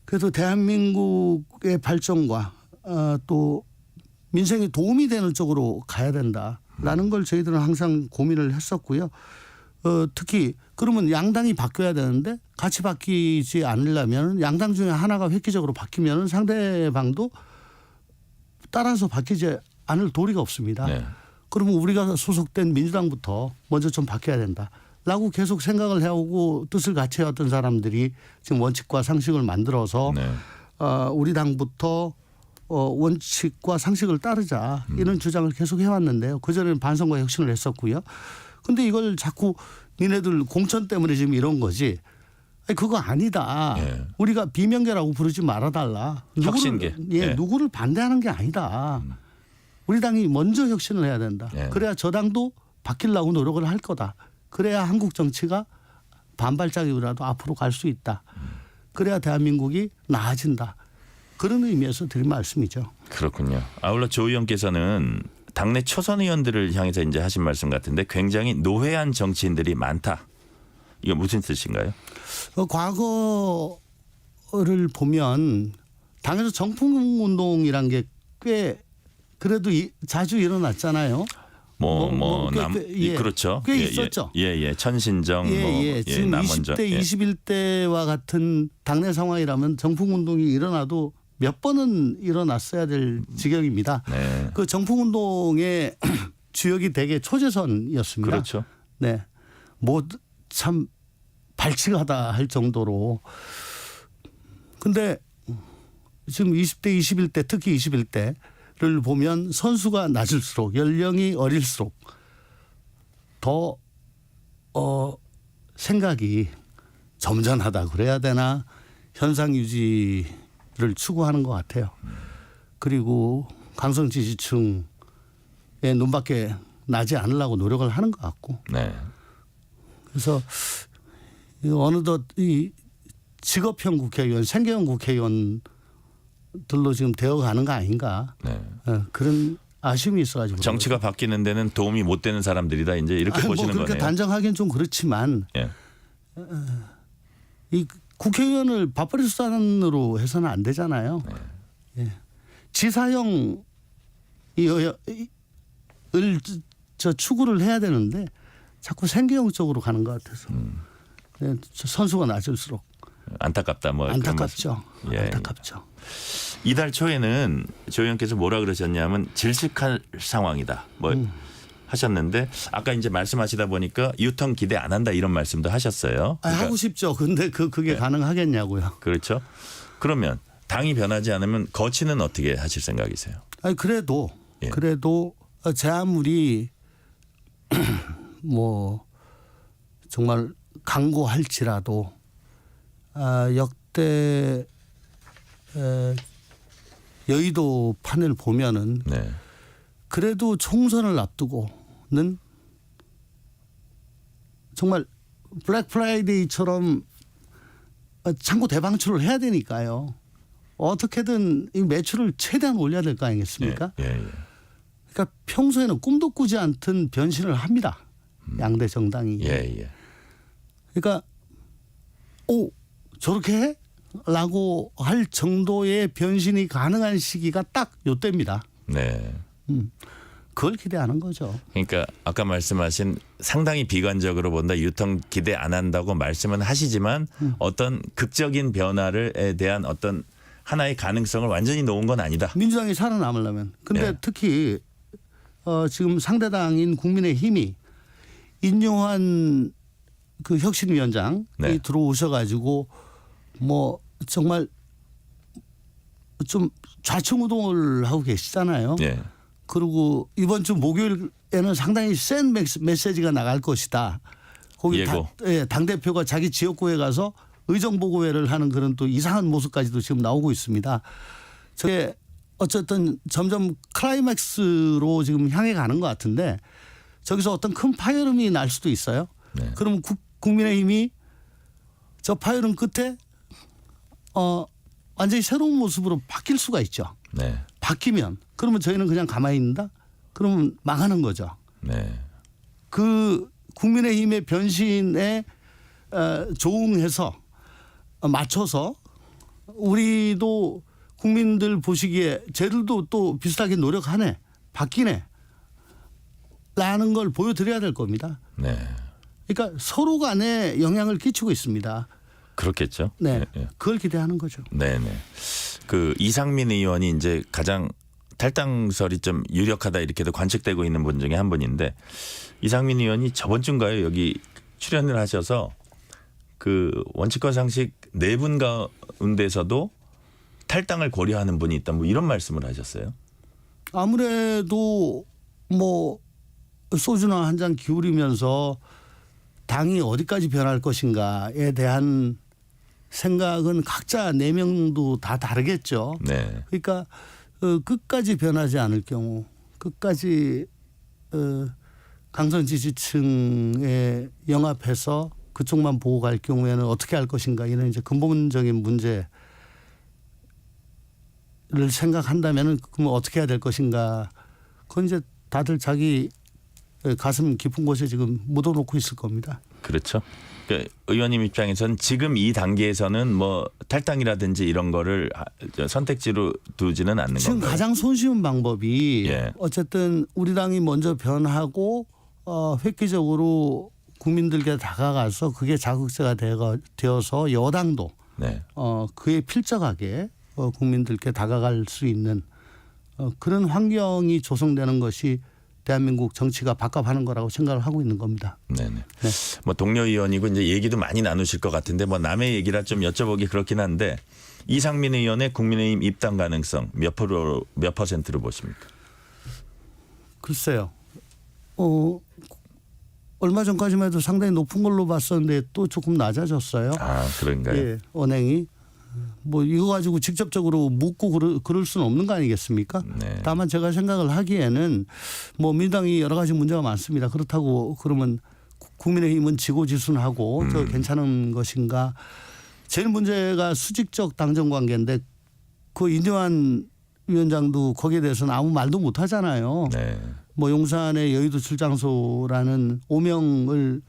그래도 대한민국의 발전과 또 민생에 도움이 되는 쪽으로 가야 된다라는 걸 저희들은 항상 고민을 했었고요. 특히 그러면 양당이 바뀌어야 되는데 같이 바뀌지 않으려면 양당 중에 하나가 획기적으로 바뀌면 상대방도 따라서 바뀌지 않을 도리가 없습니다. 네. 그러면 우리가 소속된 민주당부터 먼저 좀 바뀌어야 된다라고 계속 생각을 해오고 뜻을 같이 해왔던 사람들이 지금 원칙과 상식을 만들어서 우리 당부터 원칙과 상식을 따르자 이런 주장을 계속 해왔는데요. 그전에는 반성과 혁신을 했었고요. 그런데 이걸 자꾸 니네들 공천 때문에 지금 이런 거지. 아니, 그거 아니다. 우리가 비명계라고 부르지 말아달라. 혁신계. 누구를 반대하는 게 아니다. 우리 당이 먼저 혁신을 해야 된다. 그래야 저 당도 바뀌려고 노력을 할 거다. 그래야 한국 정치가 반발짝이라도 앞으로 갈 수 있다. 그래야 대한민국이 나아진다. 그런 의미에서 드린 말씀이죠. 그렇군요. 아울러 조 의원께서는 당내 초선 의원들을 향해서 이제 하신 말씀 같은데 굉장히 노회한 정치인들이 많다. 이게 무슨 뜻인가요? 과거를 보면 당에서 정풍운동이란 게 꽤 그래도 자주 일어났잖아요. 그렇죠. 꽤 있었죠. 천신정, 지금 남원정. 20대, 21대와 같은 당내 상황이라면 정풍운동이 일어나도 몇 번은 일어났어야 될 지경입니다. 네. 그 정풍운동의 주역이 대개 초재선이었습니다. 그렇죠. 네, 참 발칙하다 할 정도로. 근데 지금 20대, 21대, 특히 21대를 보면 선수가 낮을수록, 연령이 어릴수록 더 생각이 점잖하다 그래야 되나, 현상 유지를 추구하는 것 같아요. 그리고 강성 지지층의 눈밖에 나지 않으려고 노력을 하는 것 같고. 네. 그래서 어느덧 이 직업형 국회의원, 생계형 국회의원들로 지금 되어가는 거 아닌가. 네. 그런 아쉬움이 있어가지고. 정치가 바뀌는 데는 도움이 못 되는 사람들이다 이제 이렇게 보시는 그렇게 거네요. 단정하기는 좀 그렇지만 예. 이 국회의원을 밥벌이 수단으로 해서는 안 되잖아요. 네. 예. 지사형을 추구를 해야 되는데 자꾸 생계형 쪽으로 가는 것 같아서 네, 선수가 낮을수록 안타깝다. 안타깝죠. 예. 안타깝죠. 이달 초에는 조 의원께서 뭐라 그러셨냐면 질식할 상황이다. 하셨는데 아까 이제 말씀하시다 보니까 유턴 기대 안 한다 이런 말씀도 하셨어요. 그러니까 하고 싶죠. 근데 그게 가능하겠냐고요. 그렇죠. 그러면 당이 변하지 않으면 거치는 어떻게 하실 생각이세요? 그래도 제 아무리 정말 강고할지라도 역대 여의도 판을 보면은 네. 그래도 총선을 앞두고는 정말 블랙 프라이데이처럼 창고 대방출을 해야 되니까요. 어떻게든 이 매출을 최대한 올려야 될 거 아니겠습니까? 그러니까 평소에는 꿈도 꾸지 않던 변신을 합니다. 양대 정당이. 그러니까 저렇게 해? 라고 할 정도의 변신이 가능한 시기가 딱 요때입니다. 네. 그걸 기대하는 거죠. 그러니까 아까 말씀하신 상당히 비관적으로 본다. 유턴 기대 안 한다고 말씀은 하시지만 어떤 극적인 변화에 대한 어떤 하나의 가능성을 완전히 놓은 건 아니다. 민주당이 살아남으려면. 근데 네. 특히 지금 상대당인 국민의힘이 인요한 그 혁신위원장이 네. 들어오셔가지고 정말 좀 좌충우동을 하고 계시잖아요. 네. 그리고 이번 주 목요일에는 상당히 센 메시지가 나갈 것이다. 거기 예고. 당대표가 자기 지역구에 가서 의정보고회를 하는 그런 또 이상한 모습까지도 지금 나오고 있습니다. 저게 어쨌든 점점 클라이맥스로 지금 향해 가는 것 같은데 저기서 어떤 큰 파열음이 날 수도 있어요. 네. 그러면 국민의힘이 저 파열음 끝에 완전히 새로운 모습으로 바뀔 수가 있죠. 네. 바뀌면 그러면 저희는 그냥 가만히 있는다? 그러면 망하는 거죠. 네. 그 국민의힘의 변신에 조응해서 맞춰서 우리도 국민들 보시기에 쟤들도 또 비슷하게 노력하네, 바뀌네 라는 걸 보여드려야 될 겁니다. 네. 그러니까 서로 간에 영향을 끼치고 있습니다. 그렇겠죠. 네, 그걸 기대하는 거죠. 네네. 그 이상민 의원이 이제 가장 탈당설이 좀 유력하다 이렇게도 관측되고 있는 분 중에 한 분인데 이상민 의원이 저번 주인가요 여기 출연을 하셔서 그 원칙과 상식 네 분 가운데서도 탈당을 고려하는 분이 있다 뭐 이런 말씀을 하셨어요. 아무래도 소주나 한 잔 기울이면서 당이 어디까지 변할 것인가에 대한 생각은 각자 4명도 다 다르겠죠. 네. 그러니까 끝까지 변하지 않을 경우, 끝까지 강성 지지층에 영합해서 그쪽만 보고 갈 경우에는 어떻게 할 것인가 이런 이제 근본적인 문제를 생각한다면은 그럼 어떻게 해야 될 것인가. 그건 이제 다들 자기 가슴 깊은 곳에 지금 묻어놓고 있을 겁니다. 그렇죠. 그러니까 의원님 입장에서는 지금 이 단계에서는 뭐 탈당이라든지 이런 거를 선택지로 두지는 않는 지금 건가요? 가장 손쉬운 방법이 예. 어쨌든 우리 당이 먼저 변하고 획기적으로 국민들께 다가가서 그게 자극제가 되어서 여당도 네. 그에 필적하게 국민들께 다가갈 수 있는 그런 환경이 조성되는 것이 대한민국 정치가 바꿔가는 거라고 생각을 하고 있는 겁니다. 네네. 네. 뭐 동료 의원이고 이제 얘기도 많이 나누실 것 같은데 뭐 남의 얘기라 좀 여쭤보기 그렇긴 한데 이상민 의원의 국민의힘 입당 가능성 몇 퍼센트로 보십니까? 글쎄요. 얼마 전까지만 해도 상당히 높은 걸로 봤었는데 또 조금 낮아졌어요. 아 그런가요? 예, 언행이. 뭐 이거 가지고 직접적으로 묻고 그럴 수는 없는 거 아니겠습니까? 네. 다만 제가 생각을 하기에는 뭐 민주당이 여러 가지 문제가 많습니다. 그렇다고 그러면 국민의힘은 지고지순하고 저 괜찮은 것인가? 제일 문제가 수직적 당정 관계인데 그 인대환 위원장도 거기에 대해서는 아무 말도 못 하잖아요. 네. 뭐 용산의 여의도 출장소라는 오명을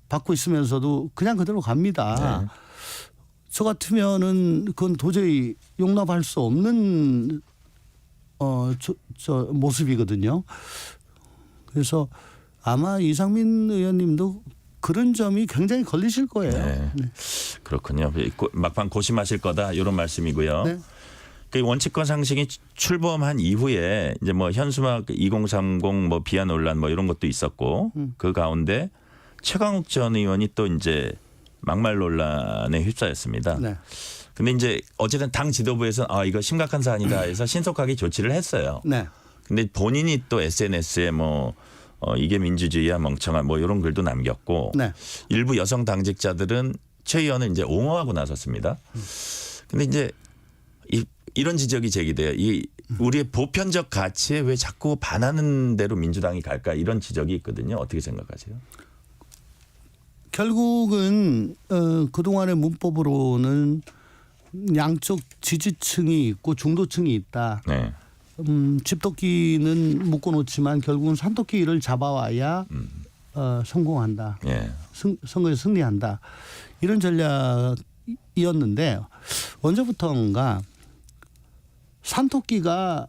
받고 있으면서도 그냥 그대로 갑니다. 네. 저 같으면은 그건 도저히 용납할 수 없는 저 모습이거든요. 그래서 아마 이상민 의원님도 그런 점이 굉장히 걸리실 거예요. 네. 네. 그렇군요. 막판 고심하실 거다 이런 말씀이고요. 네. 그 원칙과 상식이 출범한 이후에 이제 뭐 현수막 2030 뭐 비하 논란 뭐 이런 것도 있었고 그 가운데 최강욱 전 의원이 또 이제 막말 논란에 휩싸였습니다. 네. 근데 이제 어쨌든 당 지도부에서는 이거 심각한 사안이다 해서 신속하게 조치를 했어요. 네. 근데 본인이 또 SNS에 뭐 이게 민주주의야 멍청한 뭐 이런 글도 남겼고 네. 일부 여성 당직자들은 최 의원을 이제 옹호하고 나섰습니다. 근데 이제 이런 지적이 제기돼요. 이 우리의 보편적 가치에 왜 자꾸 반하는 대로 민주당이 갈까 이런 지적이 있거든요. 어떻게 생각하세요? 결국은 그동안의 문법으로는 양쪽 지지층이 있고 중도층이 있다. 네. 집토끼는 묶어놓지만 결국은 산토끼를 잡아와야 성공한다. 예. 선거에 승리한다. 이런 전략이었는데 언제부턴가 산토끼가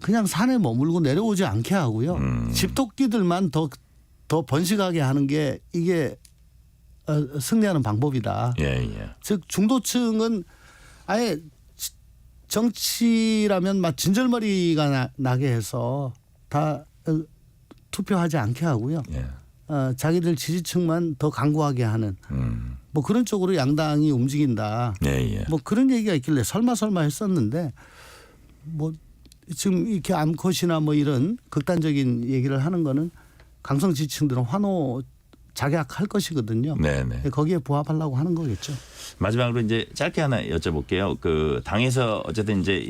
그냥 산에 머물고 내려오지 않게 하고요. 집토끼들만 더 번식하게 하는 게 이게 승리하는 방법이다. 예. 즉 중도층은 아예 정치라면 막 진절머리가 나게 해서 다 투표하지 않게 하고요. 예. 자기들 지지층만 더 강구하게 하는 뭐 그런 쪽으로 양당이 움직인다. 예. 뭐 그런 얘기가 있길래 설마 했었는데 뭐 지금 이렇게 암컷이나 뭐 이런 극단적인 얘기를 하는 거는 강성 지지층들은 환호 작약할 것이거든요. 네네. 거기에 부합하려고 하는 거겠죠. 마지막으로 이제 짧게 하나 여쭤볼게요. 그 당에서 어쨌든 이제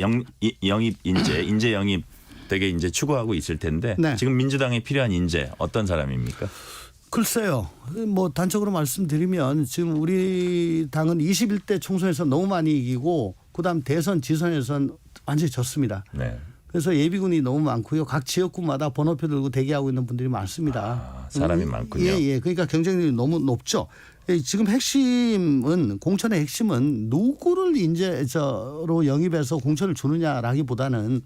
영입 인재 영입 되게 이제 추구하고 있을 텐데 네. 지금 민주당에 필요한 인재 어떤 사람입니까? 글쎄요. 뭐 단적으로 말씀드리면 지금 우리 당은 21대 총선에서 너무 많이 이기고 그다음 대선 지선에선 완전히 졌습니다. 네. 그래서 예비군이 너무 많고요. 각 지역구마다 번호표 들고 대기하고 있는 분들이 많습니다. 사람이 많군요. 예. 그러니까 경쟁률이 너무 높죠. 지금 핵심은 공천의 핵심은 누구를 인재로 영입해서 공천을 주느냐라기보다는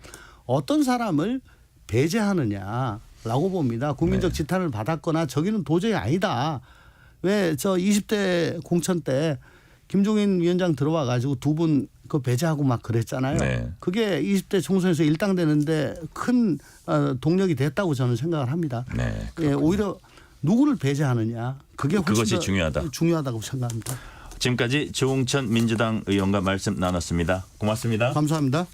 어떤 사람을 배제하느냐라고 봅니다. 국민적 지탄을 받았거나 저기는 도저히 아니다. 왜 저 20대 공천 때 김종인 위원장 들어와 가지고 두 분 그 배제하고 막 그랬잖아요. 네. 그게 20대 총선에서 일당되는데 큰 동력이 됐다고 저는 생각을 합니다. 네. 예, 오히려 누구를 배제하느냐 그게 훨씬 그것이 더 중요하다고 생각합니다. 지금까지 조웅천 민주당 의원과 말씀 나눴습니다. 고맙습니다. 감사합니다.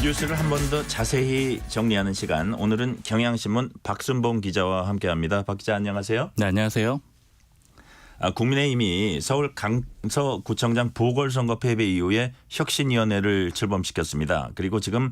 뉴스를 한 번 더 자세히 정리하는 시간. 오늘은 경향신문 박순봉 기자와 함께합니다. 박 기자 안녕하세요. 네, 안녕하세요. 국민의힘이 서울 강서구청장 보궐선거 패배 이후에 혁신위원회를 출범시켰습니다. 그리고 지금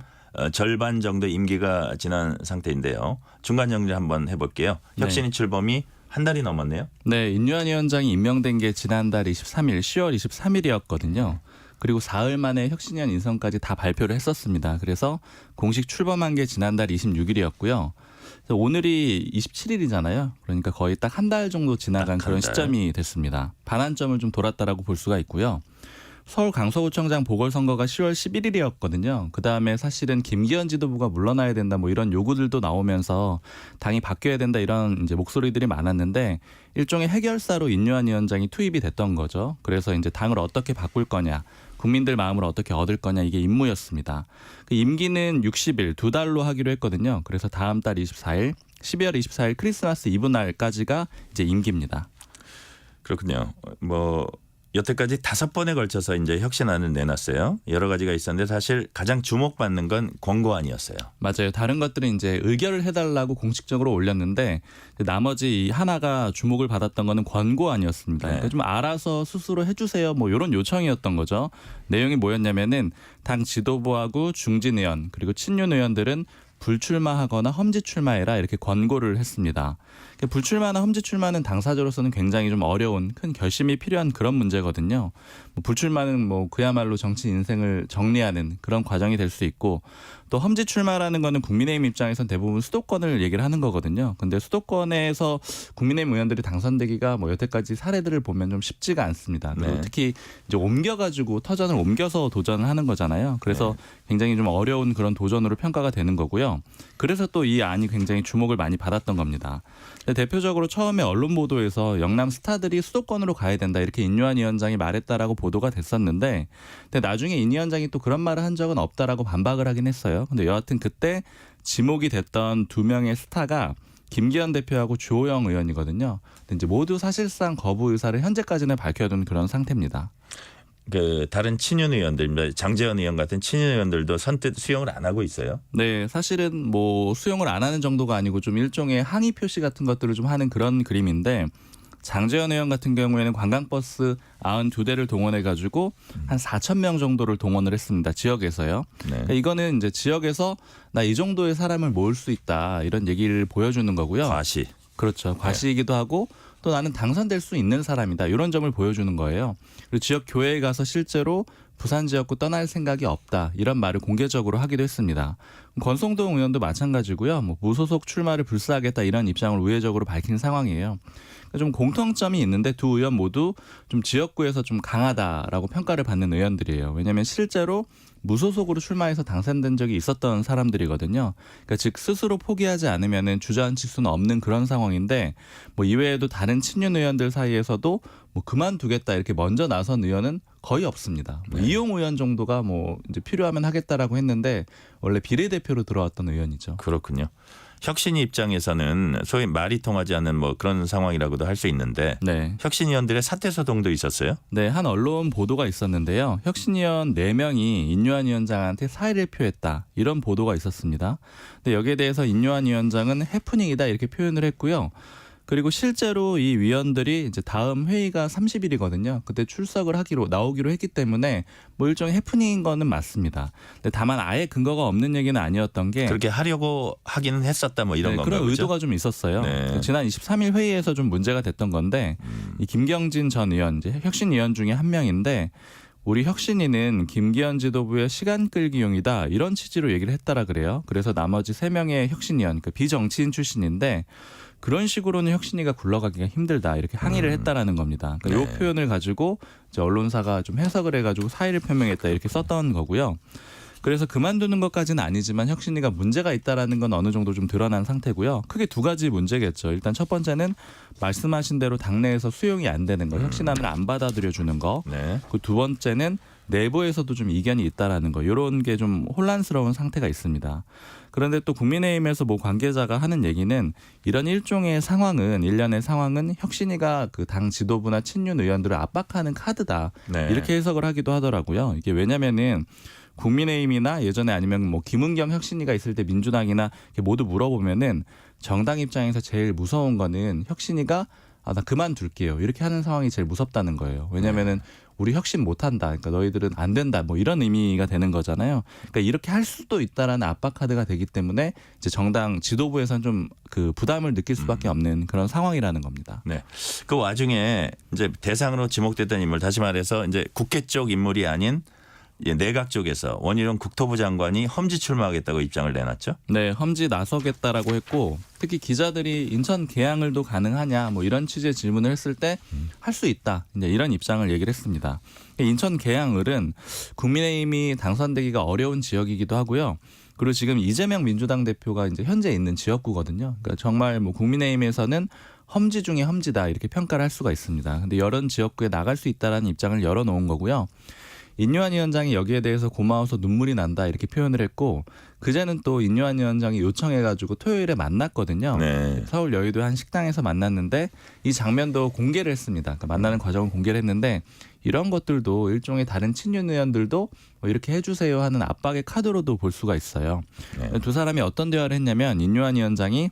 절반 정도 임기가 지난 상태인데요. 중간 정리 한번 해볼게요. 혁신위 출범이 한 달이 넘었네요. 네, 인류한 위원장이 임명된 게 지난달 23일, 10월 23일이었거든요. 그리고 사흘 만에 혁신위원 인선까지 다 발표를 했었습니다. 그래서 공식 출범한 게 지난달 26일이었고요. 오늘이 27일이잖아요. 그러니까 거의 딱 한 달 정도 지나간 그런 시점이 됐습니다. 반환점을 좀 돌았다라고 볼 수가 있고요. 서울 강서구청장 보궐선거가 10월 11일이었거든요. 그다음에 사실은 김기현 지도부가 물러나야 된다 뭐 이런 요구들도 나오면서 당이 바뀌어야 된다 이런 이제 목소리들이 많았는데 일종의 해결사로 인류한 위원장이 투입이 됐던 거죠. 그래서 이제 당을 어떻게 바꿀 거냐, 국민들 마음을 어떻게 얻을 거냐 이게 임무였습니다. 그 임기는 60일, 2달로 하기로 했거든요. 그래서 다음 달 24일, 12월 24일 크리스마스 이브 날까지가 이제 임기입니다. 그렇군요. 뭐 여태까지 5번에 걸쳐서 이제 혁신안을 내놨어요. 여러 가지가 있었는데 사실 가장 주목받는 건 권고안이었어요. 맞아요. 다른 것들은 이제 의결을 해달라고 공식적으로 올렸는데 나머지 이 하나가 주목을 받았던 거는 권고안이었습니다. 그러니까 좀 알아서 스스로 해주세요. 뭐 이런 요청이었던 거죠. 내용이 뭐였냐면은 당 지도부하고 중진 의원 그리고 친윤 의원들은 불출마하거나 험지 출마해라 이렇게 권고를 했습니다. 불출마나 험지 출마는 당사자로서는 굉장히 좀 어려운 큰 결심이 필요한 그런 문제거든요. 불출마는 뭐 그야말로 정치 인생을 정리하는 그런 과정이 될 수 있고 또 험지 출마라는 거는 국민의힘 입장에선 대부분 수도권을 얘기를 하는 거거든요. 근데 수도권에서 국민의힘 의원들이 당선되기가 뭐 여태까지 사례들을 보면 좀 쉽지가 않습니다. 네. 특히 이제 옮겨가지고 터전을 옮겨서 도전을 하는 거잖아요. 그래서 굉장히 좀 어려운 그런 도전으로 평가가 되는 거고요. 그래서 또 이 안이 굉장히 주목을 많이 받았던 겁니다. 대표적으로 처음에 언론 보도에서 영남 스타들이 수도권으로 가야 된다 이렇게 인류한 위원장이 말했다라고 보도가 됐었는데 근데 나중에 인 위원장이 또 그런 말을 한 적은 없다라고 반박을 하긴 했어요. 근데 여하튼 그때 지목이 됐던 2명의 스타가 김기현 대표하고 주호영 의원이거든요. 근데 이제 모두 사실상 거부 의사를 현재까지는 밝혀둔 그런 상태입니다. 그 다른 친윤 의원들, 장제원 의원 같은 친윤 의원들도 선뜻 수용을 안 하고 있어요. 네, 사실은 뭐 수용을 안 하는 정도가 아니고 좀 일종의 항의 표시 같은 것들을 좀 하는 그런 그림인데 장제원 의원 같은 경우에는 관광버스 92대를 동원해가지고 한 4천 명 정도를 동원을 했습니다. 지역에서요. 그러니까 이거는 이제 지역에서 나 이 정도의 사람을 모을 수 있다 이런 얘기를 보여주는 거고요. 과시. 그렇죠. 과시이기도 하고 또 나는 당선될 수 있는 사람이다. 이런 점을 보여주는 거예요. 그리고 지역 교회에 가서 실제로 부산 지역구 떠날 생각이 없다. 이런 말을 공개적으로 하기도 했습니다. 권성동 의원도 마찬가지고요. 뭐 무소속 출마를 불사하겠다 이런 입장을 우회적으로 밝힌 상황이에요. 좀 공통점이 있는데 두 의원 모두 좀 지역구에서 좀 강하다라고 평가를 받는 의원들이에요. 왜냐하면 실제로 무소속으로 출마해서 당선된 적이 있었던 사람들이거든요. 그러니까 즉 스스로 포기하지 않으면은 주저앉힐 수는 없는 그런 상황인데 뭐 이외에도 다른 친윤 의원들 사이에서도 뭐 그만두겠다 이렇게 먼저 나선 의원은 거의 없습니다. 뭐 이용 의원 정도가 뭐 이제 필요하면 하겠다라고 했는데 원래 비례대표로 들어왔던 의원이죠. 그렇군요. 혁신위 입장에서는 소위 말이 통하지 않는 뭐 그런 상황이라고도 할 수 있는데 혁신위원들의 사퇴 소동도 있었어요? 네, 한 언론 보도가 있었는데요. 혁신위원 4명이 인류한 위원장한테 사의를 표했다. 이런 보도가 있었습니다. 근데 여기에 대해서 인류한 위원장은 해프닝이다 이렇게 표현을 했고요. 그리고 실제로 이 위원들이 이제 다음 회의가 30일이거든요. 그때 출석을 나오기로 했기 때문에 뭐 일종의 해프닝인 거는 맞습니다. 근데 다만 아예 근거가 없는 얘기는 아니었던 게 그렇게 하려고 하기는 했었다 뭐 이런 건가요? 그런 그렇죠? 의도가 좀 있었어요. 지난 23일 회의에서 좀 문제가 됐던 건데 이 김경진 전 의원, 이제 혁신위원 중에 한 명인데 우리 혁신위는 김기현 지도부의 시간 끌기용이다 이런 취지로 얘기를 했다라 그래요. 그래서 나머지 3명의 혁신위원, 그러니까 비정치인 출신인데 그런 식으로는 혁신위가 굴러가기가 힘들다 이렇게 항의를 했다라는 겁니다. 그러니까 이 표현을 가지고 이제 언론사가 좀 해석을 해가지고 사의를 표명했다 이렇게 썼던 거고요. 그래서 그만두는 것까지는 아니지만 혁신위가 문제가 있다라는 건 어느 정도 좀 드러난 상태고요. 크게 2가지 문제겠죠. 일단 첫 번째는 말씀하신 대로 당내에서 수용이 안 되는 거, 혁신안을 안 받아들여 주는 거. 그 2번째는 내부에서도 좀 이견이 있다라는 거. 이런 게 좀 혼란스러운 상태가 있습니다. 그런데 또 국민의힘에서 뭐 관계자가 하는 얘기는 이런 일종의 상황은 일련의 상황은 혁신위가 그 당 지도부나 친윤 의원들을 압박하는 카드다. 이렇게 해석을 하기도 하더라고요. 이게 왜냐면은 국민의힘이나 예전에 아니면 뭐 김은경 혁신위가 있을 때 민주당이나 모두 물어보면은 정당 입장에서 제일 무서운 거는 혁신위가 나 그만둘게요. 이렇게 하는 상황이 제일 무섭다는 거예요. 왜냐면은 우리 혁신 못한다. 그러니까 너희들은 안 된다. 뭐 이런 의미가 되는 거잖아요. 그러니까 이렇게 할 수도 있다라는 압박 카드가 되기 때문에 이제 정당 지도부에서는 좀 그 부담을 느낄 수밖에 없는 그런 상황이라는 겁니다. 네. 그 와중에 이제 대상으로 지목됐던 인물, 다시 말해서 이제 국회 쪽 인물이 아닌 내각 쪽에서 원희룡 국토부 장관이 험지 출마하겠다고 입장을 내놨죠. 네, 험지 나서겠다라고 했고 특히 기자들이 인천 계양을도 가능하냐 뭐 이런 취지의 질문을 했을 때 할 수 있다. 이제 이런 입장을 얘기를 했습니다. 인천 계양을은 국민의힘이 당선되기가 어려운 지역이기도 하고요. 그리고 지금 이재명 민주당 대표가 이제 현재 있는 지역구거든요. 그러니까 정말 뭐 국민의힘에서는 험지 중에 험지다 이렇게 평가를 할 수가 있습니다. 근데 여러 지역구에 나갈 수 있다라는 입장을 열어놓은 거고요. 인요한 위원장이 여기에 대해서 고마워서 눈물이 난다 이렇게 표현을 했고 그제는 또 인요한 위원장이 요청해가지고 토요일에 만났거든요. 네. 서울 여의도 한 식당에서 만났는데 이 장면도 공개를 했습니다. 그러니까 만나는 과정을 공개를 했는데 이런 것들도 일종의 다른 친윤 의원들도 뭐 이렇게 해주세요 하는 압박의 카드로도 볼 수가 있어요. 네. 두 사람이 어떤 대화를 했냐면 인요한 위원장이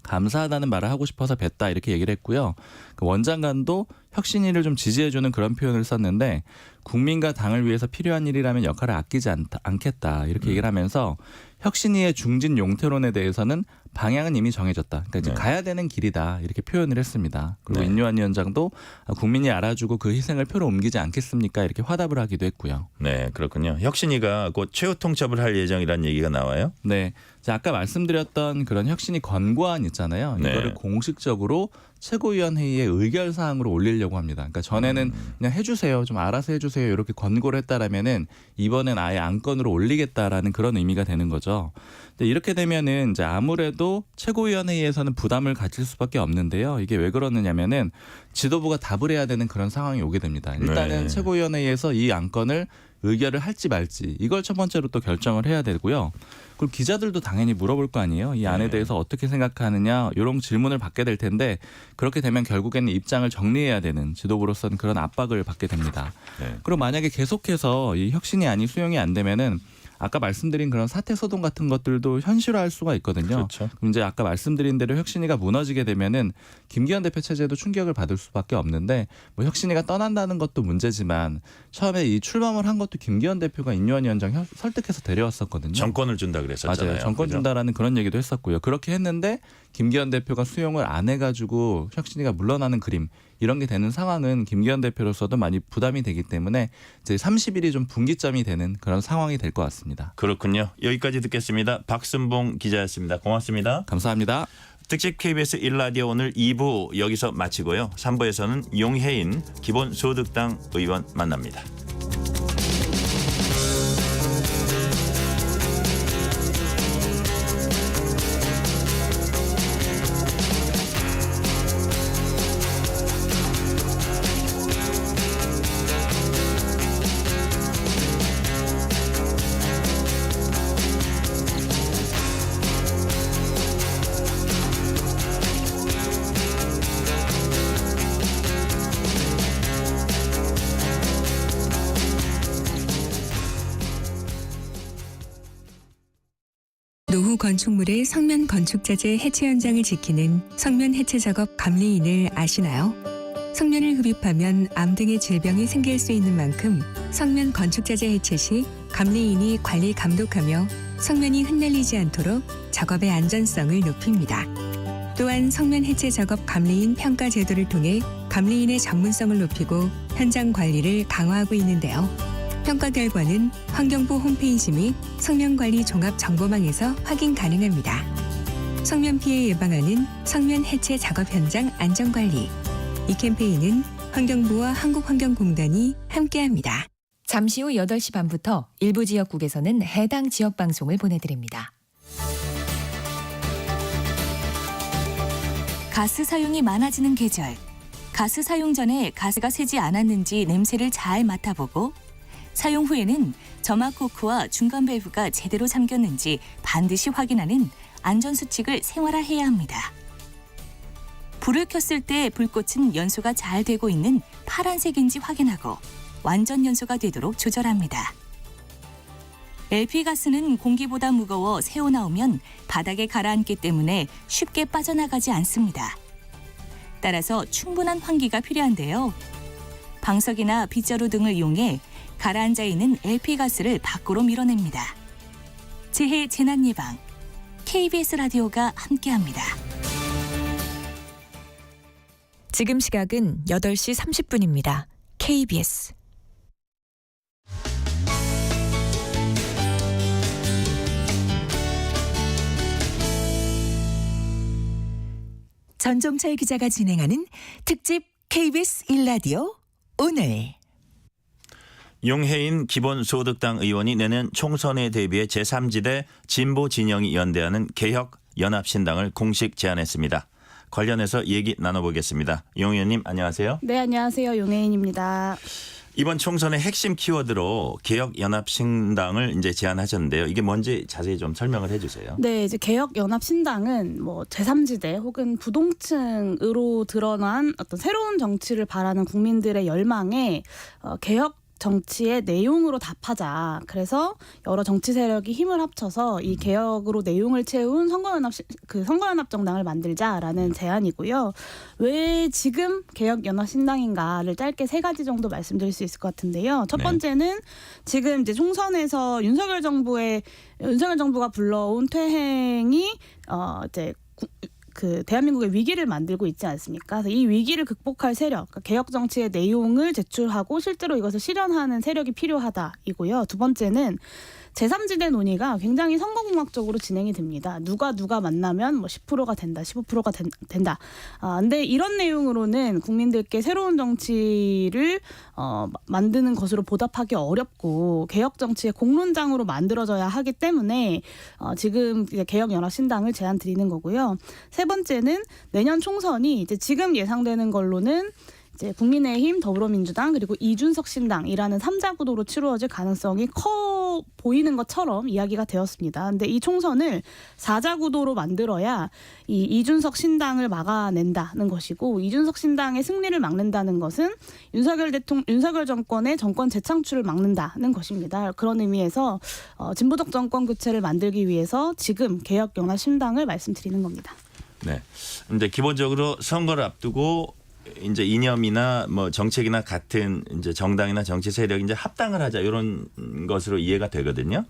감사하다는 말을 하고 싶어서 뵀다 이렇게 얘기를 했고요. 그 원장관도 혁신위를 좀 지지해주는 그런 표현을 썼는데 국민과 당을 위해서 필요한 일이라면 역할을 아끼지 않겠다 이렇게 얘기를 하면서 혁신위의 중진 용태론에 대해서는 방향은 이미 정해졌다. 그러니까 이제 가야 되는 길이다 이렇게 표현을 했습니다. 그리고 인요한 위원장도 국민이 알아주고 그 희생을 표로 옮기지 않겠습니까 이렇게 화답을 하기도 했고요. 네, 그렇군요. 혁신위가 곧 최후 통첩을 할 예정이라는 얘기가 나와요. 네, 아까 말씀드렸던 그런 혁신위 권고안 있잖아요. 이거를 공식적으로 최고위원회의에 의결 사항으로 올리려고 합니다. 그러니까 전에는 그냥 해주세요, 좀 알아서 해주세요 이렇게 권고를 했다라면은 이번엔 아예 안건으로 올리겠다라는 그런 의미가 되는 거죠. 근데 이렇게 되면은 이제 아무래도 최고위원회의에서는 부담을 가질 수밖에 없는데요. 이게 왜 그러느냐면은 지도부가 답을 해야 되는 그런 상황이 오게 됩니다. 일단은 최고위원회의에서 이 안건을 의결을 할지 말지 이걸 첫 번째로 또 결정을 해야 되고요. 그리고 기자들도 당연히 물어볼 거 아니에요. 이 안에 대해서 어떻게 생각하느냐 이런 질문을 받게 될 텐데 그렇게 되면 결국에는 입장을 정리해야 되는 지도부로서는 그런 압박을 받게 됩니다. 그리고 만약에 계속해서 이 혁신이 수용이 안 되면은 아까 말씀드린 그런 사퇴 소동 같은 것들도 현실화할 수가 있거든요. 그렇죠. 그럼 이제 아까 말씀드린 대로 혁신위가 무너지게 되면은 김기현 대표 체제도 충격을 받을 수밖에 없는데 뭐 혁신위가 떠난다는 것도 문제지만 처음에 이 출범을 한 것도 김기현 대표가 인요한 위원장 설득해서 데려왔었거든요. 정권을 준다 그랬었잖아요. 맞아요. 정권 준다라는 그런 얘기도 했었고요. 그렇게 했는데 김기현 대표가 수용을 안 해가지고 혁신위가 물러나는 그림 이런 게 되는 상황은 김기현 대표로서도 많이 부담이 되기 때문에 이제 30일이 좀 분기점이 되는 그런 상황이 될 것 같습니다. 그렇군요. 여기까지 듣겠습니다. 박순봉 기자였습니다. 고맙습니다. 감사합니다. 특집 KBS 1라디오 오늘 2부 여기서 마치고요. 3부에서는 용혜인 기본소득당 의원 만납니다. 노후 건축물의 성면 건축자재 해체 현장을 지키는 성면 해체 작업 감리인을 아시나요? 성면을 흡입하면 암 등의 질병이 생길 수 있는 만큼 성면 건축자재 해체 시 감리인이 관리 감독하며 성면이 흩날리지 않도록 작업의 안전성을 높입니다. 또한 성면 해체 작업 감리인 평가 제도를 통해 감리인의 전문성을 높이고 현장 관리를 강화하고 있는데요. 평가 결과는 환경부 홈페이지 및 성면관리 종합정보망에서 확인 가능합니다. 성면 피해 예방하는 성면 해체 작업 현장 안전관리. 이 캠페인은 환경부와 한국환경공단이 함께합니다. 잠시 후 8시 반부터 일부 지역국에서는 해당 지역 방송을 보내드립니다. 가스 사용이 많아지는 계절. 가스 사용 전에 가스가 새지 않았는지 냄새를 잘 맡아보고 사용 후에는 점막 코크와 중간 밸브가 제대로 잠겼는지 반드시 확인하는 안전수칙을 생활화해야 합니다. 불을 켰을 때 불꽃은 연소가 잘 되고 있는 파란색인지 확인하고 완전 연소가 되도록 조절합니다. LP가스는 공기보다 무거워 새어나오면 바닥에 가라앉기 때문에 쉽게 빠져나가지 않습니다. 따라서 충분한 환기가 필요한데요. 방석이나 빗자루 등을 이용해 가라앉아 있는 LP가스를 밖으로 밀어냅니다. 재해 재난 예방 KBS 라디오가 함께합니다. 지금 시각은 8시 30분입니다. KBS 전종철 기자가 진행하는 특집 KBS 일라디오 오늘. 용해인 기본소득당 의원이 내년 총선에 대비해 제3지대 진보 진영이 연대하는 개혁연합신당을 공식 제안했습니다. 관련해서 얘기 나눠보겠습니다. 용 의원님 안녕하세요. 네, 안녕하세요. 용혜인입니다. 이번 총선의 핵심 키워드로 개혁연합신당을 이제 제안하셨는데요. 이게 뭔지 자세히 좀 설명을 해주세요. 네, 이제 개혁연합신당은 뭐 제3지대 혹은 부동층으로 드러난 어떤 새로운 정치를 바라는 국민들의 열망에 개혁 정치의 내용으로 답하자. 그래서 여러 정치 세력이 힘을 합쳐서 이 개혁으로 내용을 채운 선거연합 정당을 만들자라는 제안이고요. 왜 지금 개혁연합신당인가를 짧게 3가지 정도 말씀드릴 수 있을 것 같은데요. 첫 번째는 지금 이제 총선에서 윤석열 정부가 불러온 퇴행이 이제 대한민국의 위기를 만들고 있지 않습니까? 그래서 이 위기를 극복할 세력, 그러니까 개혁 정치의 내용을 제출하고 실제로 이것을 실현하는 세력이 필요하다 이고요. 두 번째는 제3지대 논의가 굉장히 선거공학적으로 진행이 됩니다. 누가 만나면 뭐 10%가 된다, 15%가 된다. 근데 이런 내용으로는 국민들께 새로운 정치를 만드는 것으로 보답하기 어렵고 개혁 정치의 공론장으로 만들어져야 하기 때문에 지금 이제 개혁연합신당을 제안 드리는 거고요. 세 번째는 내년 총선이 이제 지금 예상되는 걸로는 이제 국민의힘, 더불어민주당 그리고 이준석 신당이라는 3자 구도로 치루어질 가능성이 커 보이는 것처럼 이야기가 되었습니다. 그런데 이 총선을 4자 구도로 만들어야 이 이준석 신당을 막아낸다는 것이고 이준석 신당의 승리를 막는다는 것은 윤석열 정권의 정권 재창출을 막는다는 것입니다. 그런 의미에서 진보적 정권 교체를 만들기 위해서 지금 개혁연합신당을 말씀드리는 겁니다. 네, 이제 기본적으로 선거를 앞두고 이제 이념이나 뭐 정책이나 같은 이제 정당이나 정치 세력이 이제 합당을 하자 이런 것으로 이해가 되거든요.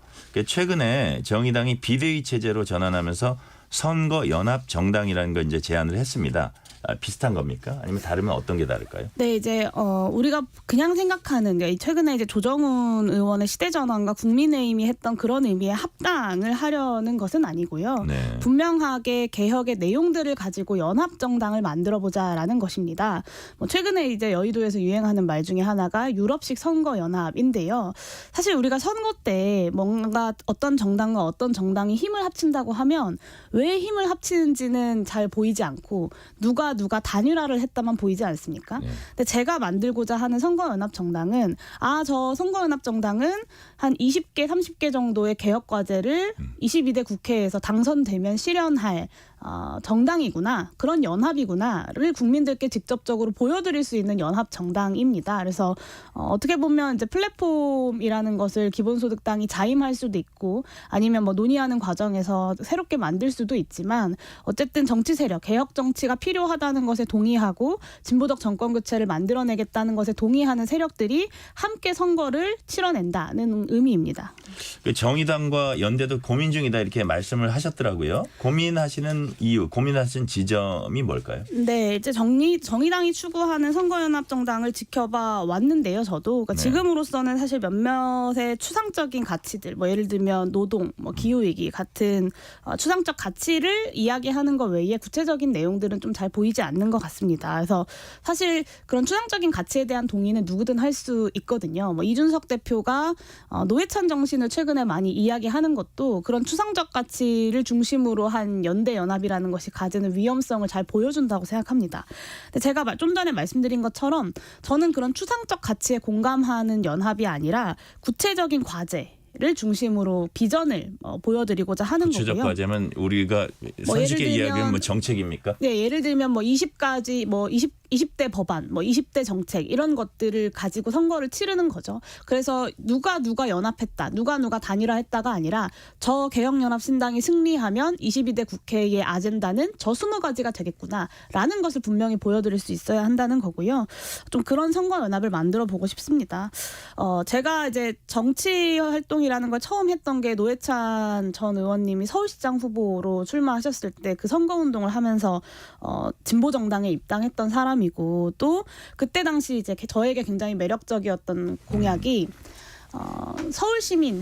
최근에 정의당이 비대위 체제로 전환하면서 선거 연합 정당이라는 걸 이제 제안을 했습니다. 비슷한 겁니까? 아니면 다르면 어떤 게 다를까요? 네, 이제 우리가 그냥 생각하는 최근에 이제 조정훈 의원의 시대 전환과 국민의힘이 했던 그런 의미의 합당을 하려는 것은 아니고요. 네. 분명하게 개혁의 내용들을 가지고 연합 정당을 만들어 보자라는 것입니다. 최근에 이제 여의도에서 유행하는 말 중에 하나가 유럽식 선거 연합인데요. 사실 우리가 선거 때 뭔가 어떤 정당과 어떤 정당이 힘을 합친다고 하면 왜 힘을 합치는지는 잘 보이지 않고 누가 단일화를 했다만 보이지 않습니까? 근데 제가 만들고자 하는 선거연합 정당은 저 선거연합 정당은 한 20개, 30개 정도의 개혁 과제를 22대 국회에서 당선되면 실현할 정당이구나, 그런 연합이구나를 국민들께 직접적으로 보여드릴 수 있는 연합 정당입니다. 그래서 어떻게 보면 이제 플랫폼이라는 것을 기본소득당이 자임할 수도 있고 아니면 뭐 논의하는 과정에서 새롭게 만들 수도 있지만 어쨌든 정치 세력, 개혁 정치가 필요하다는 것에 동의하고 진보적 정권 교체를 만들어내겠다는 것에 동의하는 세력들이 함께 선거를 치러낸다는 의미입니다. 정의당과 연대도 고민 중이다 이렇게 말씀을 하셨더라고요. 고민하시는 이유, 고민하신 지점이 뭘까요? 네, 이제 정의당이 추구하는 선거연합 정당을 지켜봐 왔는데요. 저도 그러니까 지금으로서는 사실 몇몇의 추상적인 가치들, 뭐 예를 들면 노동, 뭐 기후 위기 같은 추상적 가치를 이야기하는 것 외에 구체적인 내용들은 좀 잘 보이지 않는 것 같습니다. 그래서 사실 그런 추상적인 가치에 대한 동의는 누구든 할 수 있거든요. 뭐 이준석 대표가 노회찬 정신을 최근에 많이 이야기하는 것도 그런 추상적 가치를 중심으로 한 연대 연합이라는 것이 가지는 위험성을 잘 보여준다고 생각합니다. 근데 제가 좀 전에 말씀드린 것처럼 저는 그런 추상적 가치에 공감하는 연합이 아니라 구체적인 과제를 중심으로 비전을 보여드리고자 하는 구체적 거고요. 과제면 우리가 손쉽게 이야기하면 뭐 정책입니까? 네, 예를 들면 뭐 20가지 20대 법안, 뭐 20대 정책 이런 것들을 가지고 선거를 치르는 거죠. 그래서 누가 연합했다, 누가 단일화했다가 아니라 저 개혁연합신당이 승리하면 22대 국회의 아젠다는 저 20가지가 되겠구나라는 것을 분명히 보여드릴 수 있어야 한다는 거고요. 좀 그런 선거연합을 만들어 보고 싶습니다. 제가 이제 정치 활동이라는 걸 처음 했던 게 노회찬 전 의원님이 서울시장 후보로 출마하셨을 때 그 선거운동을 하면서 진보 정당에 입당했던 사람이고, 또 그때 당시 이제 저에게 굉장히 매력적이었던 공약이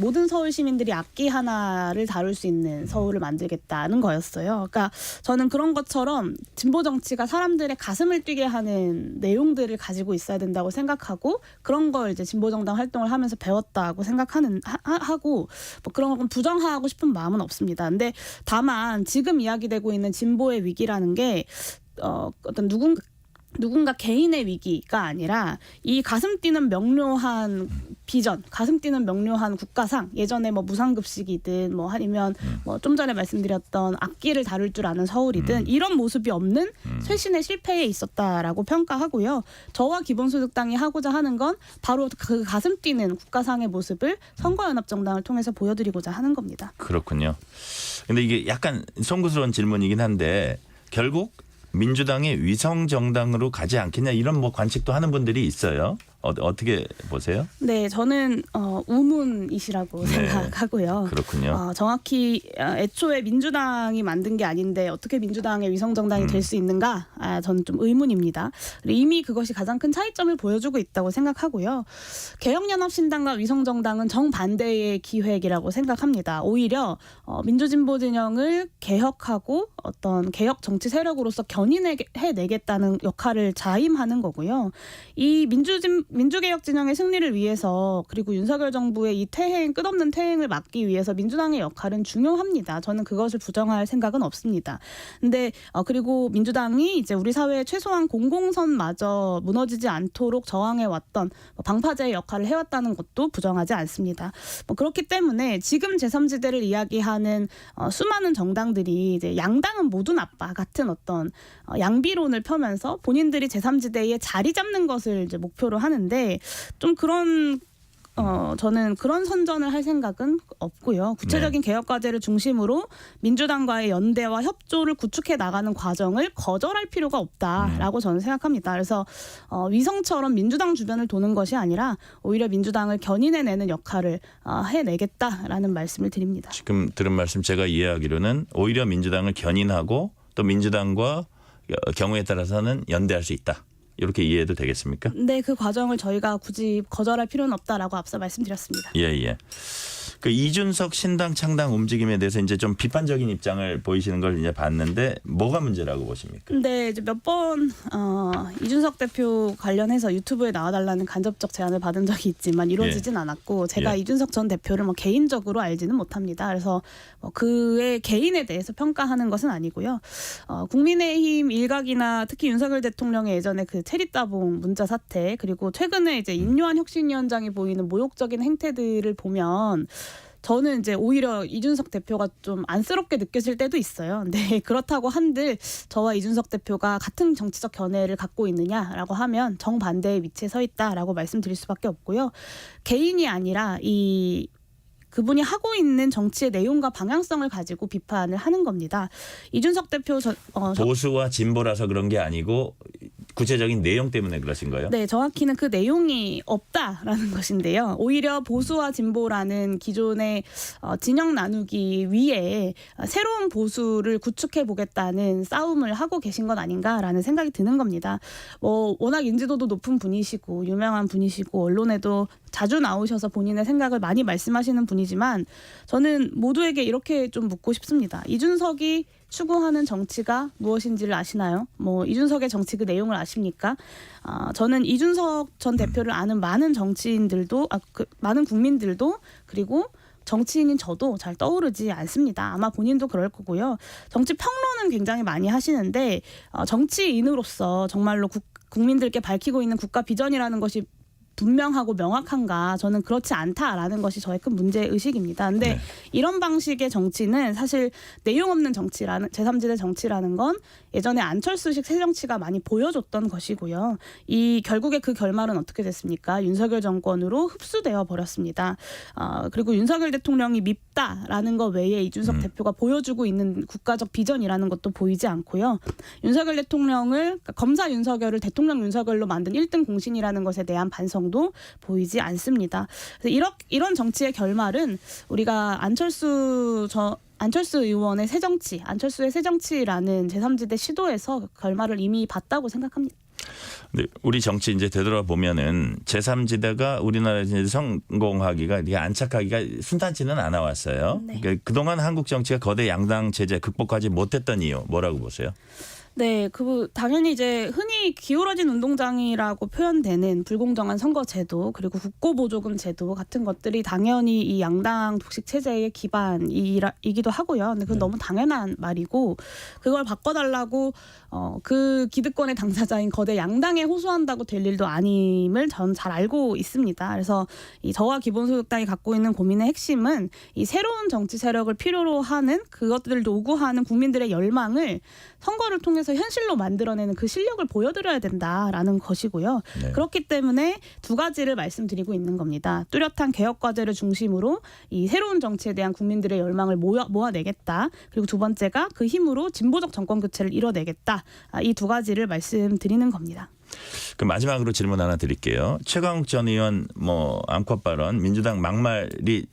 모든 서울 시민들이 악기 하나를 다룰 수 있는 서울을 만들겠다는 거였어요. 그러니까 저는 그런 것처럼 진보 정치가 사람들의 가슴을 뛰게 하는 내용들을 가지고 있어야 된다고 생각하고, 그런 걸 이제 진보 정당 활동을 하면서 배웠다고 하고 뭐 그런 건 부정하고 싶은 마음은 없습니다. 근데 다만 지금 이야기되고 있는 진보의 위기라는 게 어떤 누군가 개인의 위기가 아니라 이 가슴 뛰는 명료한 비전, 가슴 뛰는 명료한 국가상, 예전에 뭐 무상급식이든 뭐 아니면 뭐 좀 전에 말씀드렸던 악기를 다룰 줄 아는 서울이든 이런 모습이 없는 쇄신의 실패에 있었다라고 평가하고요. 저와 기본소득당이 하고자 하는 건 바로 그 가슴 뛰는 국가상의 모습을 선거연합정당을 통해서 보여드리고자 하는 겁니다. 그렇군요. 근데 이게 약간 송구스러운 질문이긴 한데 결국 민주당의 위성 정당으로 가지 않겠냐 이런 뭐 관측도 하는 분들이 있어요. 어떻게 보세요? 네, 저는 우문이시라고 생각하고요. 그렇군요. 정확히 애초에 민주당이 만든 게 아닌데 어떻게 민주당의 위성정당이 될 수 있는가? 저는 좀 의문입니다. 이미 그것이 가장 큰 차이점을 보여주고 있다고 생각하고요. 개혁연합신당과 위성정당은 정반대의 기획이라고 생각합니다. 오히려 민주진보 진영을 개혁하고 어떤 개혁 정치 세력으로서 견인해내겠다는 역할을 자임하는 거고요. 이 민주개혁 진영의 승리를 위해서, 그리고 윤석열 정부의 이 끝없는 퇴행을 막기 위해서 민주당의 역할은 중요합니다. 저는 그것을 부정할 생각은 없습니다. 근데 그리고 민주당이 이제 우리 사회의 최소한 공공선마저 무너지지 않도록 저항해왔던 방파제의 역할을 해왔다는 것도 부정하지 않습니다. 그렇기 때문에 지금 제3지대를 이야기하는 수많은 정당들이 이제 양당은 모두 나빠 같은 어떤 양비론을 펴면서 본인들이 제3지대에 자리 잡는 것을 이제 목표로 하는데, 좀 그런 저는 그런 선전을 할 생각은 없고요. 구체적인 개혁 과제를 중심으로 민주당과의 연대와 협조를 구축해 나가는 과정을 거절할 필요가 없다라고 저는 생각합니다. 그래서 위성처럼 민주당 주변을 도는 것이 아니라 오히려 민주당을 견인해내는 역할을 해내겠다라는 말씀을 드립니다. 지금 들은 말씀 제가 이해하기로는 오히려 민주당을 견인하고 또 민주당과 경우에 따라서는 연대할 수 있다. 이렇게 이해해도 되겠습니까? 네, 그 과정을 저희가 굳이 거절할 필요는 없다라고 앞서 말씀드렸습니다. 예. 그 이준석 신당 창당 움직임에 대해서 이제 좀 비판적인 입장을 보이시는 걸 이제 봤는데 뭐가 문제라고 보십니까? 네, 이제 몇 번 이준석 대표 관련해서 유튜브에 나와달라는 간접적 제안을 받은 적이 있지만 이루어지진 않았고, 제가 이준석 전 대표를 개인적으로 알지는 못합니다. 그래서 그의 개인에 대해서 평가하는 것은 아니고요. 국민의힘 일각이나 특히 윤석열 대통령의 예전에 그 체리따봉 문자 사태, 그리고 최근에 이제 인요한 혁신위원장이 보이는 모욕적인 행태들을 보면 저는 이제 오히려 이준석 대표가 좀 안쓰럽게 느껴질 때도 있어요. 근데 그렇다고 한들 저와 이준석 대표가 같은 정치적 견해를 갖고 있느냐라고 하면 정반대의 위치에 서 있다라고 말씀드릴 수밖에 없고요. 개인이 아니라 그분이 하고 있는 정치의 내용과 방향성을 가지고 비판을 하는 겁니다. 이준석 대표 보수와 진보라서 그런 게 아니고 구체적인 내용 때문에 그러신 거예요? 네, 정확히는 그 내용이 없다라는 것인데요. 오히려 보수와 진보라는 기존의 진영 나누기 위에 새로운 보수를 구축해 보겠다는 싸움을 하고 계신 건 아닌가라는 생각이 드는 겁니다. 워낙 인지도도 높은 분이시고 유명한 분이시고 언론에도 자주 나오셔서 본인의 생각을 많이 말씀하시는 분이지만, 저는 모두에게 이렇게 좀 묻고 싶습니다. 이준석이 추구하는 정치가 무엇인지를 아시나요? 이준석의 정치 그 내용을 아십니까? 저는 이준석 전 대표를 아는 많은 정치인들도, 많은 국민들도, 그리고 정치인인 저도 잘 떠오르지 않습니다. 아마 본인도 그럴 거고요. 정치 평론은 굉장히 많이 하시는데 정치인으로서 정말로 국민들께 밝히고 있는 국가 비전이라는 것이 분명하고 명확한가? 저는 그렇지 않다라는 것이 저의 큰 문제 의식입니다. 근데 네. 이런 방식의 정치는 사실 내용 없는 정치라는 제3지대 정치라는 건 예전에 안철수식 새정치가 많이 보여줬던 것이고요. 이 결국에 그 결말은 어떻게 됐습니까? 윤석열 정권으로 흡수되어 버렸습니다. 그리고 윤석열 대통령이 밉다라는 것 외에 이준석 대표가 보여주고 있는 국가적 비전이라는 것도 보이지 않고요. 윤석열 대통령을 그러니까 검사 윤석열을 대통령 윤석열로 만든 1등 공신이라는 것에 대한 반성도 보이지 않습니다. 그래서 이런 정치의 결말은 우리가 안철수 의원의 새정치, 안철수의 새정치라는 제3지대 시도에서 결말을 이미 봤다고 생각합니다. 네, 우리 정치 이제 되돌아보면은 제3지대가 우리나라에서 이제 성공하기가 이게 안착하기가 순탄치는 않아 왔어요. 네. 그러니까 그동안 한국 정치가 거대 양당 체제 극복하지 못했던 이유 뭐라고 보세요? 네, 당연히 이제 흔히 기울어진 운동장이라고 표현되는 불공정한 선거제도 그리고 국고보조금 제도 같은 것들이 당연히 이 양당 독식 체제의 기반이기도 하고요. 근데 그건 너무 당연한 말이고 그걸 바꿔달라고 그 기득권의 당사자인 거대 양당에 호소한다고 될 일도 아님을 저는 잘 알고 있습니다. 그래서 이 저와 기본소득당이 갖고 있는 고민의 핵심은 이 새로운 정치 세력을 필요로 하는 그것들을 요구하는 국민들의 열망을 선거를 통해서 현실로 만들어내는 그 실력을 보여드려야 된다라는 것이고요. 네. 그렇기 때문에 두 가지를 말씀드리고 있는 겁니다. 뚜렷한 개혁 과제를 중심으로 이 새로운 정치에 대한 국민들의 열망을 모아내겠다. 그리고 두 번째가 그 힘으로 진보적 정권 교체를 이뤄내겠다. 이 두 가지를 말씀드리는 겁니다. 그 마지막으로 질문 하나 드릴게요. 최강욱 전 의원 암컷 발언 민주당 막말이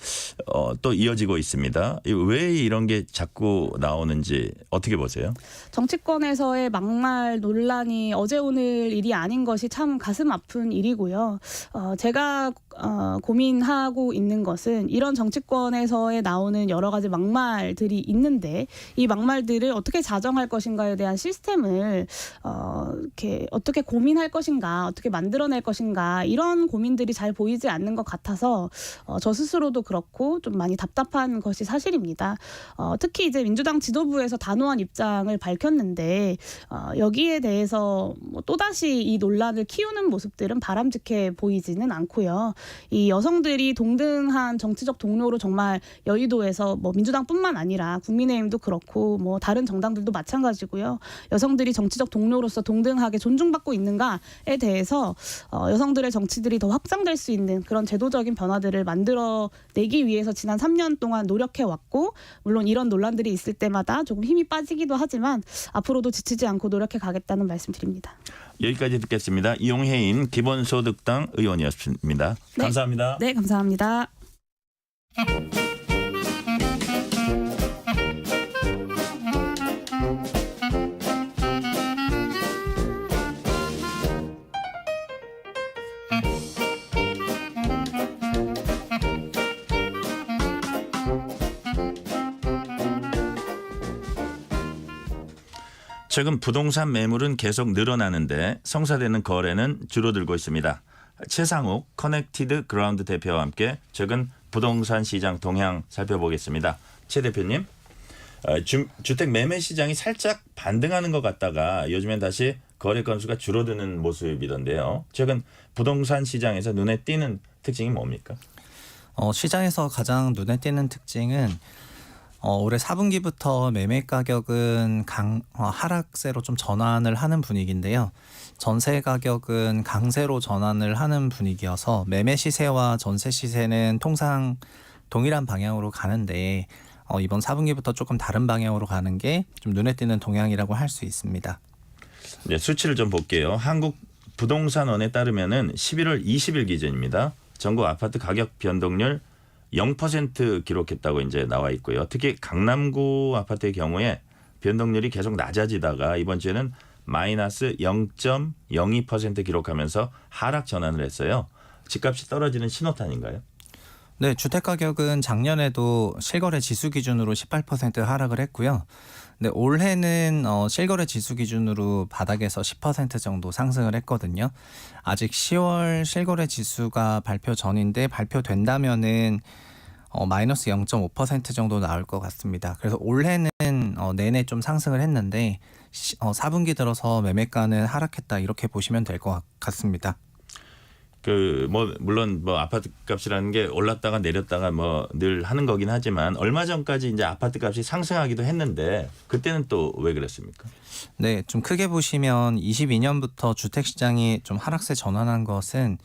또 이어지고 있습니다. 왜 이런 게 자꾸 나오는지 어떻게 보세요? 정치권에서의 막말 논란이 어제 오늘 일이 아닌 것이 참 가슴 아픈 일이고요. 제가 고민하고 있는 것은 이런 정치권에서의 나오는 여러 가지 막말들이 있는데 이 막말들을 어떻게 자정할 것인가에 대한 시스템을 이렇게 어떻게 고민할 것인가, 어떻게 만들어낼 것인가 이런 고민들이 잘 보이지 않는 것 같아서 저 스스로도 그렇고 좀 많이 답답한 것이 사실입니다. 특히 이제 민주당 지도부에서 단호한 입장을 밝혔는데 여기에 대해서 또다시 이 논란을 키우는 모습들은 바람직해 보이지는 않고요. 이 여성들이 동등한 정치적 동료로 정말 여의도에서 민주당뿐만 아니라 국민의힘도 그렇고 다른 정당들도 마찬가지고요. 여성들이 정치적 동료로서 동등하게 존중받고 있는가에 대해서 여성들의 정치들이 더 확장될 수 있는 그런 제도적인 변화들을 만들어내기 위해서 지난 3년 동안 노력해왔고 물론 이런 논란들이 있을 때마다 조금 힘이 빠지기도 하지만 앞으로도 지치지 않고 노력해 가겠다는 말씀드립니다. 여기까지 듣겠습니다. 이용혜인 기본소득당 의원이었습니다. 네. 감사합니다. 네, 감사합니다. 최근 부동산 매물은 계속 늘어나는데 성사되는 거래는 줄어들고 있습니다. 최상욱 커넥티드 그라운드 대표와 함께 최근 부동산 시장 동향 살펴보겠습니다. 최 대표님, 주택 매매 시장이 살짝 반등하는 것 같다가 요즘엔 다시 거래 건수가 줄어드는 모습이던데요. 최근 부동산 시장에서 눈에 띄는 특징이 뭡니까? 시장에서 가장 눈에 띄는 특징은 올해 4분기부터 매매 가격은 하락세로 좀 전환을 하는 분위기인데요. 전세 가격은 강세로 전환을 하는 분위기여서 매매 시세와 전세 시세는 통상 동일한 방향으로 가는데 이번 4분기부터 조금 다른 방향으로 가는 게 좀 눈에 띄는 동향이라고 할 수 있습니다. 네, 수치를 좀 볼게요. 한국부동산원에 따르면은 11월 20일 기준입니다. 전국 아파트 가격 변동률 0% 기록했다고 이제 나와 있고요. 특히 강남구 아파트의 경우에 변동률이 계속 낮아지다가 이번 주에는 마이너스 0.02% 기록하면서 하락 전환을 했어요. 집값이 떨어지는 신호탄인가요? 네, 주택 가격은 작년에도 실거래 지수 기준으로 18% 하락을 했고요. 근데 올해는 실거래 지수 기준으로 바닥에서 10% 정도 상승을 했거든요. 아직 10월 실거래 지수가 발표 전인데 발표된다면은 마이너스 0.5% 정도 나올 것 같습니다. 그래서 올해는 내내 좀 상승을 했는데 4분기 들어서 매매가는 하락했다 이렇게 보시면 될 것 같습니다. 물론 아파트 값이라는 게 올랐다가 내렸다가 늘 하는 거긴 하지만 얼마 전까지 이제 아파트 값이 상승하기도 했는데 그때는 또 왜 그랬습니까? 네, 좀 크게 보시면 22년부터 주택 시장이 좀 하락세 전환한 것은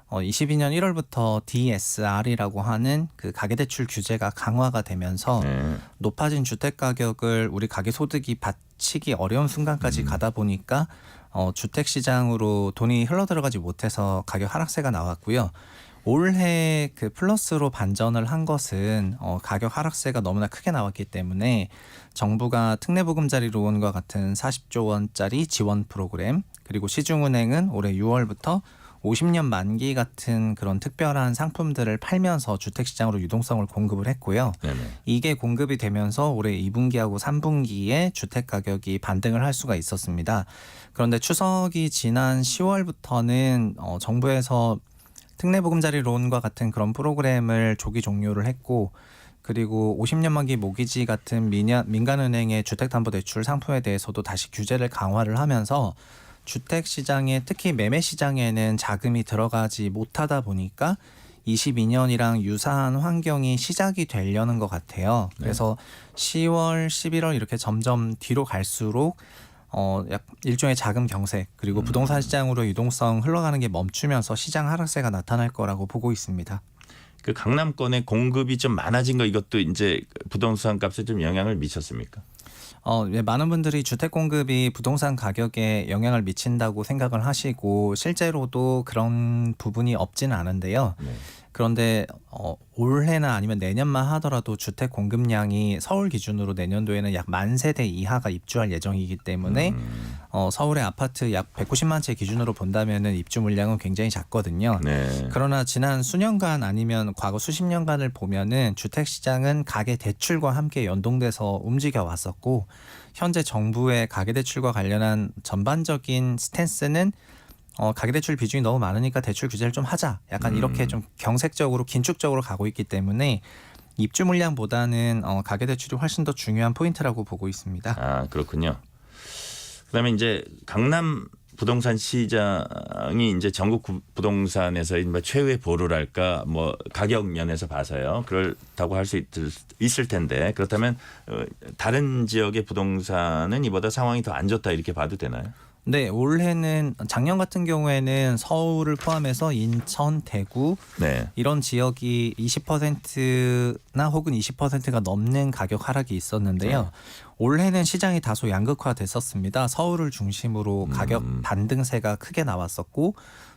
22년 1월부터 DSR이라고 하는 그 가계대출 규제가 강화가 되면서 높아진 주택 가격을 우리 가계소득이 받치기 어려운 순간까지 가다 보니까 주택 시장으로 돈이 흘러들어가지 못해서 가격 하락세가 나왔고요. 올해 그 플러스로 반전을 한 것은 가격 하락세가 너무나 크게 나왔기 때문에 정부가 특례보금자리 론과 같은 40조 원짜리 지원 프로그램, 그리고 시중은행은 올해 6월부터 50년 만기 같은 그런 특별한 상품들을 팔면서 주택시장으로 유동성을 공급을 했고요. 네네. 이게 공급이 되면서 올해 2분기하고 3분기에 주택가격이 반등을 할 수가 있었습니다. 그런데 추석이 지난 10월부터는 정부에서 특례보금자리 론과 같은 그런 프로그램을 조기 종료를 했고, 그리고 50년 만기 모기지 같은 민간은행의 주택담보대출 상품에 대해서도 다시 규제를 강화를 하면서 주택 시장에, 특히 매매 시장에는 자금이 들어가지 못하다 보니까 22년이랑 유사한 환경이 시작이 되려는 것 같아요. 그래서 10월, 11월 이렇게 점점 뒤로 갈수록 약 일종의 자금 경색, 그리고 부동산 시장으로 유동성 흘러가는 게 멈추면서 시장 하락세가 나타날 거라고 보고 있습니다. 그 강남권에 공급이 좀 많아진 거, 이것도 이제 부동산 값에 좀 영향을 미쳤습니까? 네, 많은 분들이 주택 공급이 부동산 가격에 영향을 미친다고 생각을 하시고 실제로도 그런 부분이 없지는 않은데요. 그런데 올해나 아니면 내년만 하더라도 주택 공급량이 서울 기준으로 내년도에는 약 10,000세대 이하가 입주할 예정이기 때문에 서울의 아파트 약 190만 채 기준으로 본다면은 입주 물량은 굉장히 작거든요. 네. 그러나 지난 수년간 아니면 과거 수십 년간을 보면은 주택 시장은 가계 대출과 함께 연동돼서 움직여 왔었고, 현재 정부의 가계 대출과 관련한 전반적인 스탠스는 가계대출 비중이 너무 많으니까 대출 규제를 좀 하자, 약간 이렇게 좀 경색적으로 긴축적으로 가고 있기 때문에 입주 물량보다는 가계대출이 훨씬 더 중요한 포인트라고 보고 있습니다. 아, 그렇군요. 그다음에 이제 강남 부동산 시장이 이제 전국 부동산에서 최후의 보루랄까, 가격 면에서 봐서요, 그렇다고 할 수 있을 텐데, 그렇다면 다른 지역의 부동산은 이보다 상황이 더 안 좋다 이렇게 봐도 되나요? 네, 올해는 작년 같은 경우에는 서울을 포함해서 인천, 대구 이런 지역이 20%나 혹은 20%가 넘는 가격 하락이 있었는데요. 올해는 시장이 다소 양극화됐었습니다. 서울을 중심으로 가격 반등세가 크게 나왔었고,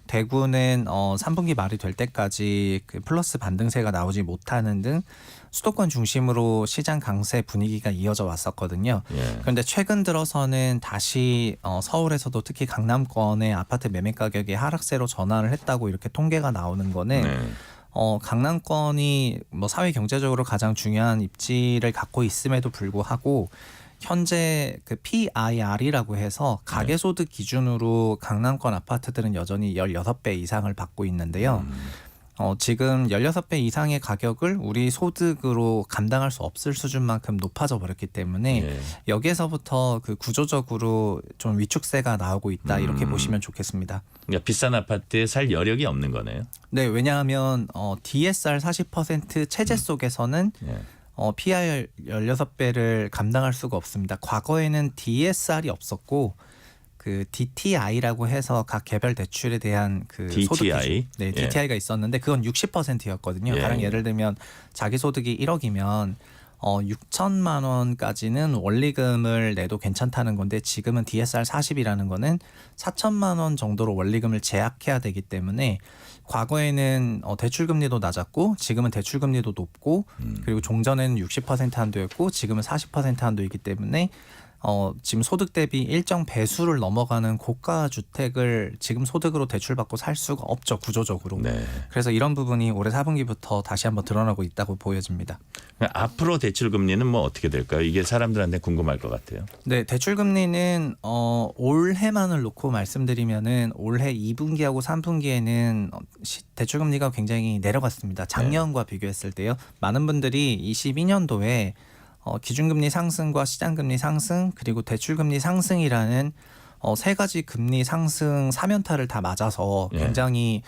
대구는 3분기 말이 될 때까지 그 플러스 반등세가 나오지 못하는 등 수도권 중심으로 시장 강세 분위기가 이어져 왔었거든요. 그런데 최근 들어서는 다시 서울에서도 특히 강남권의 아파트 매매 가격이 하락세로 전환을 했다고 이렇게 통계가 나오는 거는 강남권이 사회 경제적으로 가장 중요한 입지를 갖고 있음에도 불구하고 현재 그 PIR이라고 해서 가계소득 기준으로 강남권 아파트들은 여전히 16배 이상을 받고 있는데요. 지금 16배 이상의 가격을 우리 소득으로 감당할 수 없을 수준만큼 높아져 버렸기 때문에 여기에서부터 그 구조적으로 좀 위축세가 나오고 있다, 이렇게 보시면 좋겠습니다. 그러니까 비싼 아파트에 살 여력이 없는 거네요. 네, 왜냐하면 DSR 40% 체제 속에서는 PIR 16배를 감당할 수가 없습니다. 과거에는 DSR이 없었고 그 DTI라고 해서 각 개별 대출에 대한 그 DTI? 소득 기준, 네, DTI가 있었는데 그건 60%였거든요. 가령 예를 들면 자기 소득이 1억이면 6천만 원까지는 원리금을 내도 괜찮다는 건데, 지금은 DSR 40이라는 거는 4천만 원 정도로 원리금을 제약해야 되기 때문에 과거에는 대출금리도 낮았고 지금은 대출금리도 높고 그리고 종전에는 60% 한도였고 지금은 40% 한도이기 때문에 지금 소득 대비 일정 배수를 넘어가는 고가 주택을 지금 소득으로 대출받고 살 수가 없죠, 구조적으로. 그래서 이런 부분이 올해 4분기부터 다시 한번 드러나고 있다고 보여집니다. 앞으로 대출 금리는 어떻게 될까요? 이게 사람들한테 궁금할 것 같아요. 네, 대출 금리는 올해만을 놓고 말씀드리면은 올해 2분기하고 3분기에는 대출 금리가 굉장히 내려갔습니다. 작년과 비교했을 때요. 많은 분들이 22년도에 기준금리 상승과 시장금리 상승 그리고 대출금리 상승이라는 세 가지 금리 상승 3연타를 다 맞아서 굉장히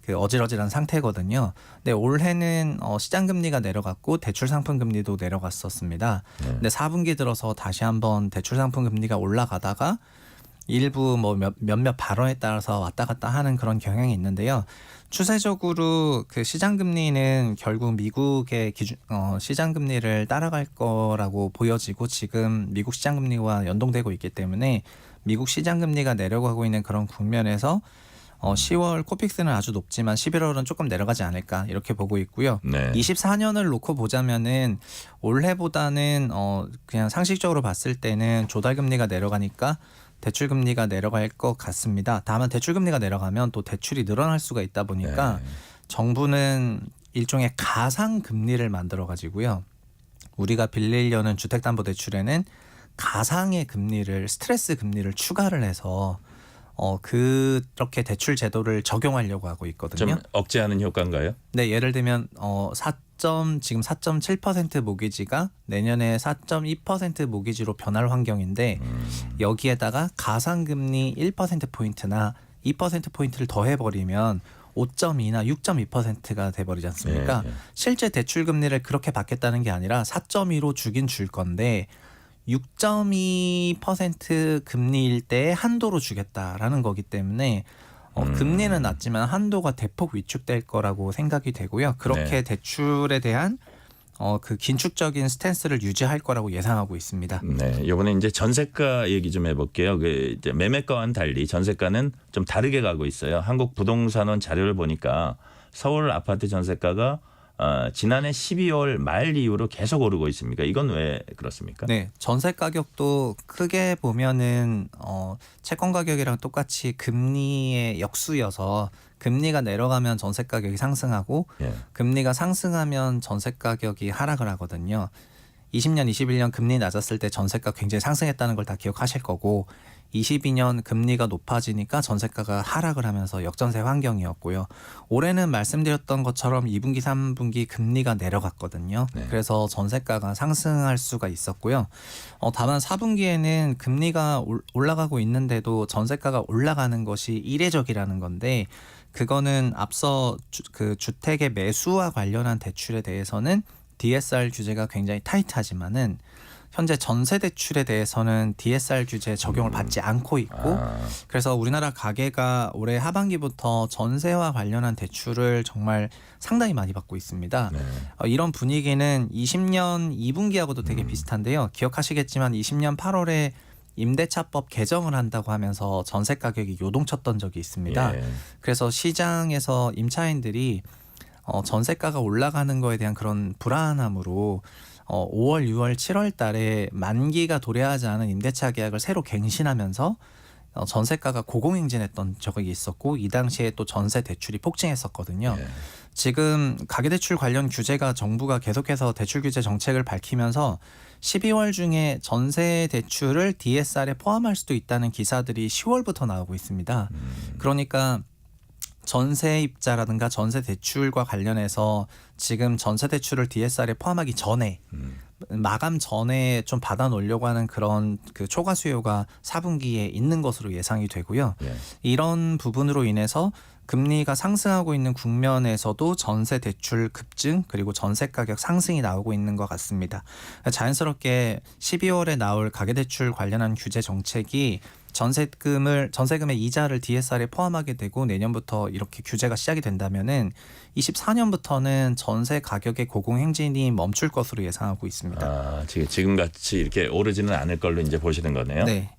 그 어질어질한 상태거든요. 근데 올해는 시장 금리가 내려갔고 대출 상품 금리도 내려갔었습니다. 근데 4분기 들어서 다시 한번 대출 상품 금리가 올라가다가 일부 뭐 몇몇 발언에 따라서 왔다 갔다 하는 그런 경향이 있는데요. 추세적으로 그 시장 금리는 결국 미국의 시장 금리를 따라갈 거라고 보여지고 지금 미국 시장 금리와 연동되고 있기 때문에 미국 시장 금리가 내려가고 있는 그런 국면에서 10월 코픽스는 아주 높지만 11월은 조금 내려가지 않을까 이렇게 보고 있고요. 24년을 놓고 보자면은 올해보다는 그냥 상식적으로 봤을 때는 조달 금리가 내려가니까 대출 금리가 내려갈 것 같습니다. 다만 대출 금리가 내려가면 또 대출이 늘어날 수가 있다 보니까 정부는 일종의 가상 금리를 만들어 가지고요. 우리가 빌리려는 주택담보대출에는 가상의 금리를 스트레스 금리를 추가를 해서 그렇게 대출 제도를 적용하려고 하고 있거든요. 좀 억제하는 효과인가요? 네, 예를 들면 지금 4.7% 모기지가 내년에 4.2% 모기지로 변할 환경인데 여기에다가 가상금리 1%포인트나 2%포인트를 더해버리면 5.2나 6.2%가 돼버리지 않습니까? 실제 대출 금리를 그렇게 받겠다는 게 아니라 4.2로 주긴 줄 건데 6.2% 금리일 때 한도로 주겠다라는 거기 때문에 금리는 낮지만 한도가 대폭 위축될 거라고 생각이 되고요. 그렇게 대출에 대한 그 긴축적인 스탠스를 유지할 거라고 예상하고 있습니다. 네, 이번에 이제 전세가 얘기 좀 해볼게요. 이제 매매가와는 달리 전세가는 좀 다르게 가고 있어요. 한국부동산원 자료를 보니까 서울 아파트 전세가가 지난해 12월 말 이후로 계속 오르고 있습니까? 이건 왜 그렇습니까? 네, 전세 가격도 크게 보면은 채권 가격이랑 똑같이 금리의 역수여서 금리가 내려가면 전세 가격이 상승하고 금리가 상승하면 전세 가격이 하락을 하거든요. 20년, 21년 금리 낮았을 때 전세가 굉장히 상승했다는 걸 다 기억하실 거고 22년 금리가 높아지니까 전세가가 하락을 하면서 역전세 환경이었고요. 올해는 말씀드렸던 것처럼 2분기, 3분기 금리가 내려갔거든요. 그래서 전세가가 상승할 수가 있었고요. 다만 4분기에는 금리가 올라가고 있는데도 전세가가 올라가는 것이 이례적이라는 건데 그거는 앞서 그 주택의 매수와 관련한 대출에 대해서는 DSR 규제가 굉장히 타이트하지만은 현재 전세 대출에 대해서는 DSR 규제 적용을 받지 않고 있고 그래서 우리나라 가계가 올해 하반기부터 전세와 관련한 대출을 정말 상당히 많이 받고 있습니다. 이런 분위기는 20년 2분기하고도 되게 비슷한데요. 기억하시겠지만 20년 8월에 임대차법 개정을 한다고 하면서 전세 가격이 요동쳤던 적이 있습니다. 그래서 시장에서 임차인들이 전세가가 올라가는 거에 대한 그런 불안함으로 5월, 6월, 7월 달에 만기가 도래하지 않은 임대차 계약을 새로 갱신하면서 전세가가 고공행진했던 적이 있었고 이 당시에 또 전세 대출이 폭증했었거든요. 지금 가계대출 관련 규제가 정부가 계속해서 대출 규제 정책을 밝히면서 12월 중에 전세 대출을 DSR에 포함할 수도 있다는 기사들이 10월부터 나오고 있습니다. 그러니까 전세입자라든가 전세 대출과 관련해서 지금 전세 대출을 DSR에 포함하기 전에 마감 전에 좀 받아 놓으려고 하는 그런 그 초과 수요가 4분기에 있는 것으로 예상이 되고요. 이런 부분으로 인해서 금리가 상승하고 있는 국면에서도 전세 대출 급증 그리고 전세 가격 상승이 나오고 있는 것 같습니다. 자연스럽게 12월에 나올 가계대출 관련한 규제 정책이 전세금의 이자를 DSR에 포함하게 되고 내년부터 이렇게 규제가 시작이 된다면은 24년부터는 전세 가격의 고공행진이 멈출 것으로 예상하고 있습니다. 지금 같이 이렇게 오르지는 않을 걸로 이제 보시는 거네요. 네.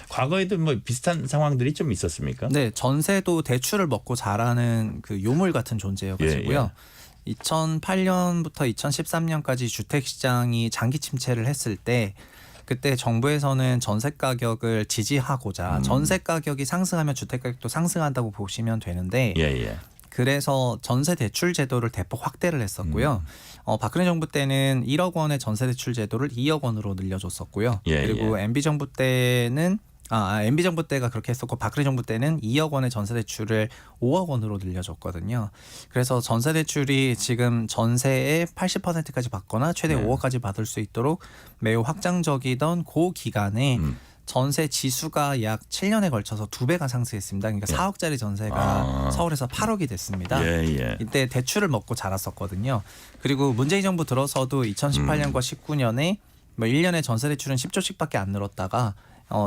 과거에도 뭐 비슷한 상황들이 좀 있었습니까? 네, 전세도 대출을 먹고 자라는 그 요물 같은 존재여가지고요. 2008년부터 2013년까지 주택시장이 장기 침체를 했을 때 그때 정부에서는 전세 가격을 지지하고자 전세 가격이 상승하면 주택 가격도 상승한다고 보시면 되는데 그래서 전세 대출 제도를 대폭 확대를 했었고요. 박근혜 정부 때는 1억 원의 전세 대출 제도를 2억 원으로 늘려줬었고요. 그리고 MB 정부 때는 MB 정부 때가 그렇게 했었고 박근혜 정부 때는 2억 원의 전세 대출을 5억 원으로 늘려줬거든요. 그래서 전세 대출이 지금 전세의 80%까지 받거나 최대 5억까지 받을 수 있도록 매우 확장적이던 그 기간에 전세 지수가 약 7년에 걸쳐서 2배가 상승했습니다. 그러니까 4억짜리 전세가 서울에서 8억이 됐습니다. 이때 대출을 먹고 자랐었거든요. 그리고 문재인 정부 들어서도 2018년과 19년에 뭐 1년에 전세 대출은 10조씩밖에 안 늘었다가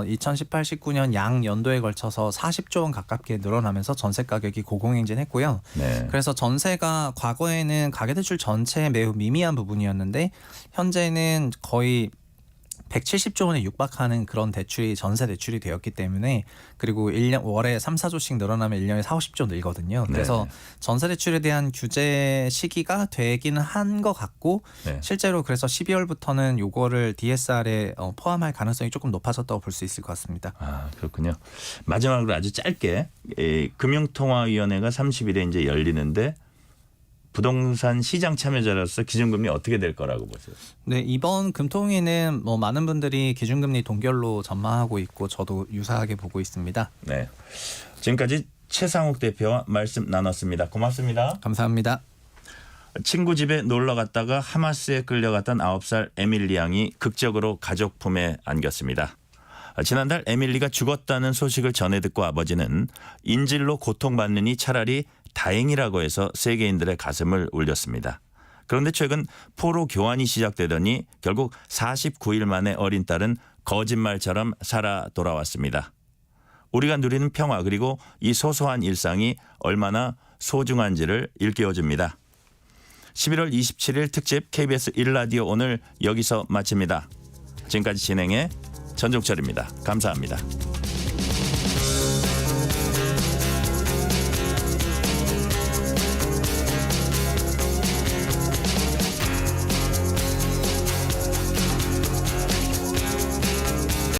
2018, 19년 양 연도에 걸쳐서 40조 원 가깝게 늘어나면서 전세 가격이 고공행진했고요. 그래서 전세가 과거에는 가계대출 전체에 매우 미미한 부분이었는데 현재는 거의 170조 원에 육박하는 그런 대출이 전세 대출이 되었기 때문에 그리고 1년 월에 3, 4조씩 늘어나면 1년에 4, 50조 늘거든요. 그래서 전세 대출에 대한 규제 시기가 되기는 한 것 같고 실제로 그래서 12월부터는 요거를 DSR에 포함할 가능성이 조금 높아졌다고 볼 수 있을 것 같습니다. 아, 그렇군요. 마지막으로 아주 짧게 금융통화위원회가 30일에 이제 열리는데 부동산 시장 참여자로서 기준금리 어떻게 될 거라고 보세요? 네, 이번 금통위는 뭐 많은 분들이 기준금리 동결로 전망하고 있고 저도 유사하게 보고 있습니다. 네, 지금까지 최상욱 대표와 말씀 나눴습니다. 고맙습니다. 감사합니다. 친구 집에 놀러 갔다가 하마스에 끌려갔던 9살 에밀리 양이 극적으로 가족 품에 안겼습니다. 지난달 에밀리가 죽었다는 소식을 전해 듣고 아버지는 인질로 고통받느니 차라리 다행이라고 해서 세계인들의 가슴을 울렸습니다. 그런데 최근 포로 교환이 시작되더니 결국 49일 만에 어린 딸은 거짓말처럼 살아 돌아왔습니다. 우리가 누리는 평화 그리고 이 소소한 일상이 얼마나 소중한지를 일깨워줍니다. 11월 27일 특집 KBS 1라디오 오늘 여기서 마칩니다. 지금까지 진행해 전종철입니다. 감사합니다.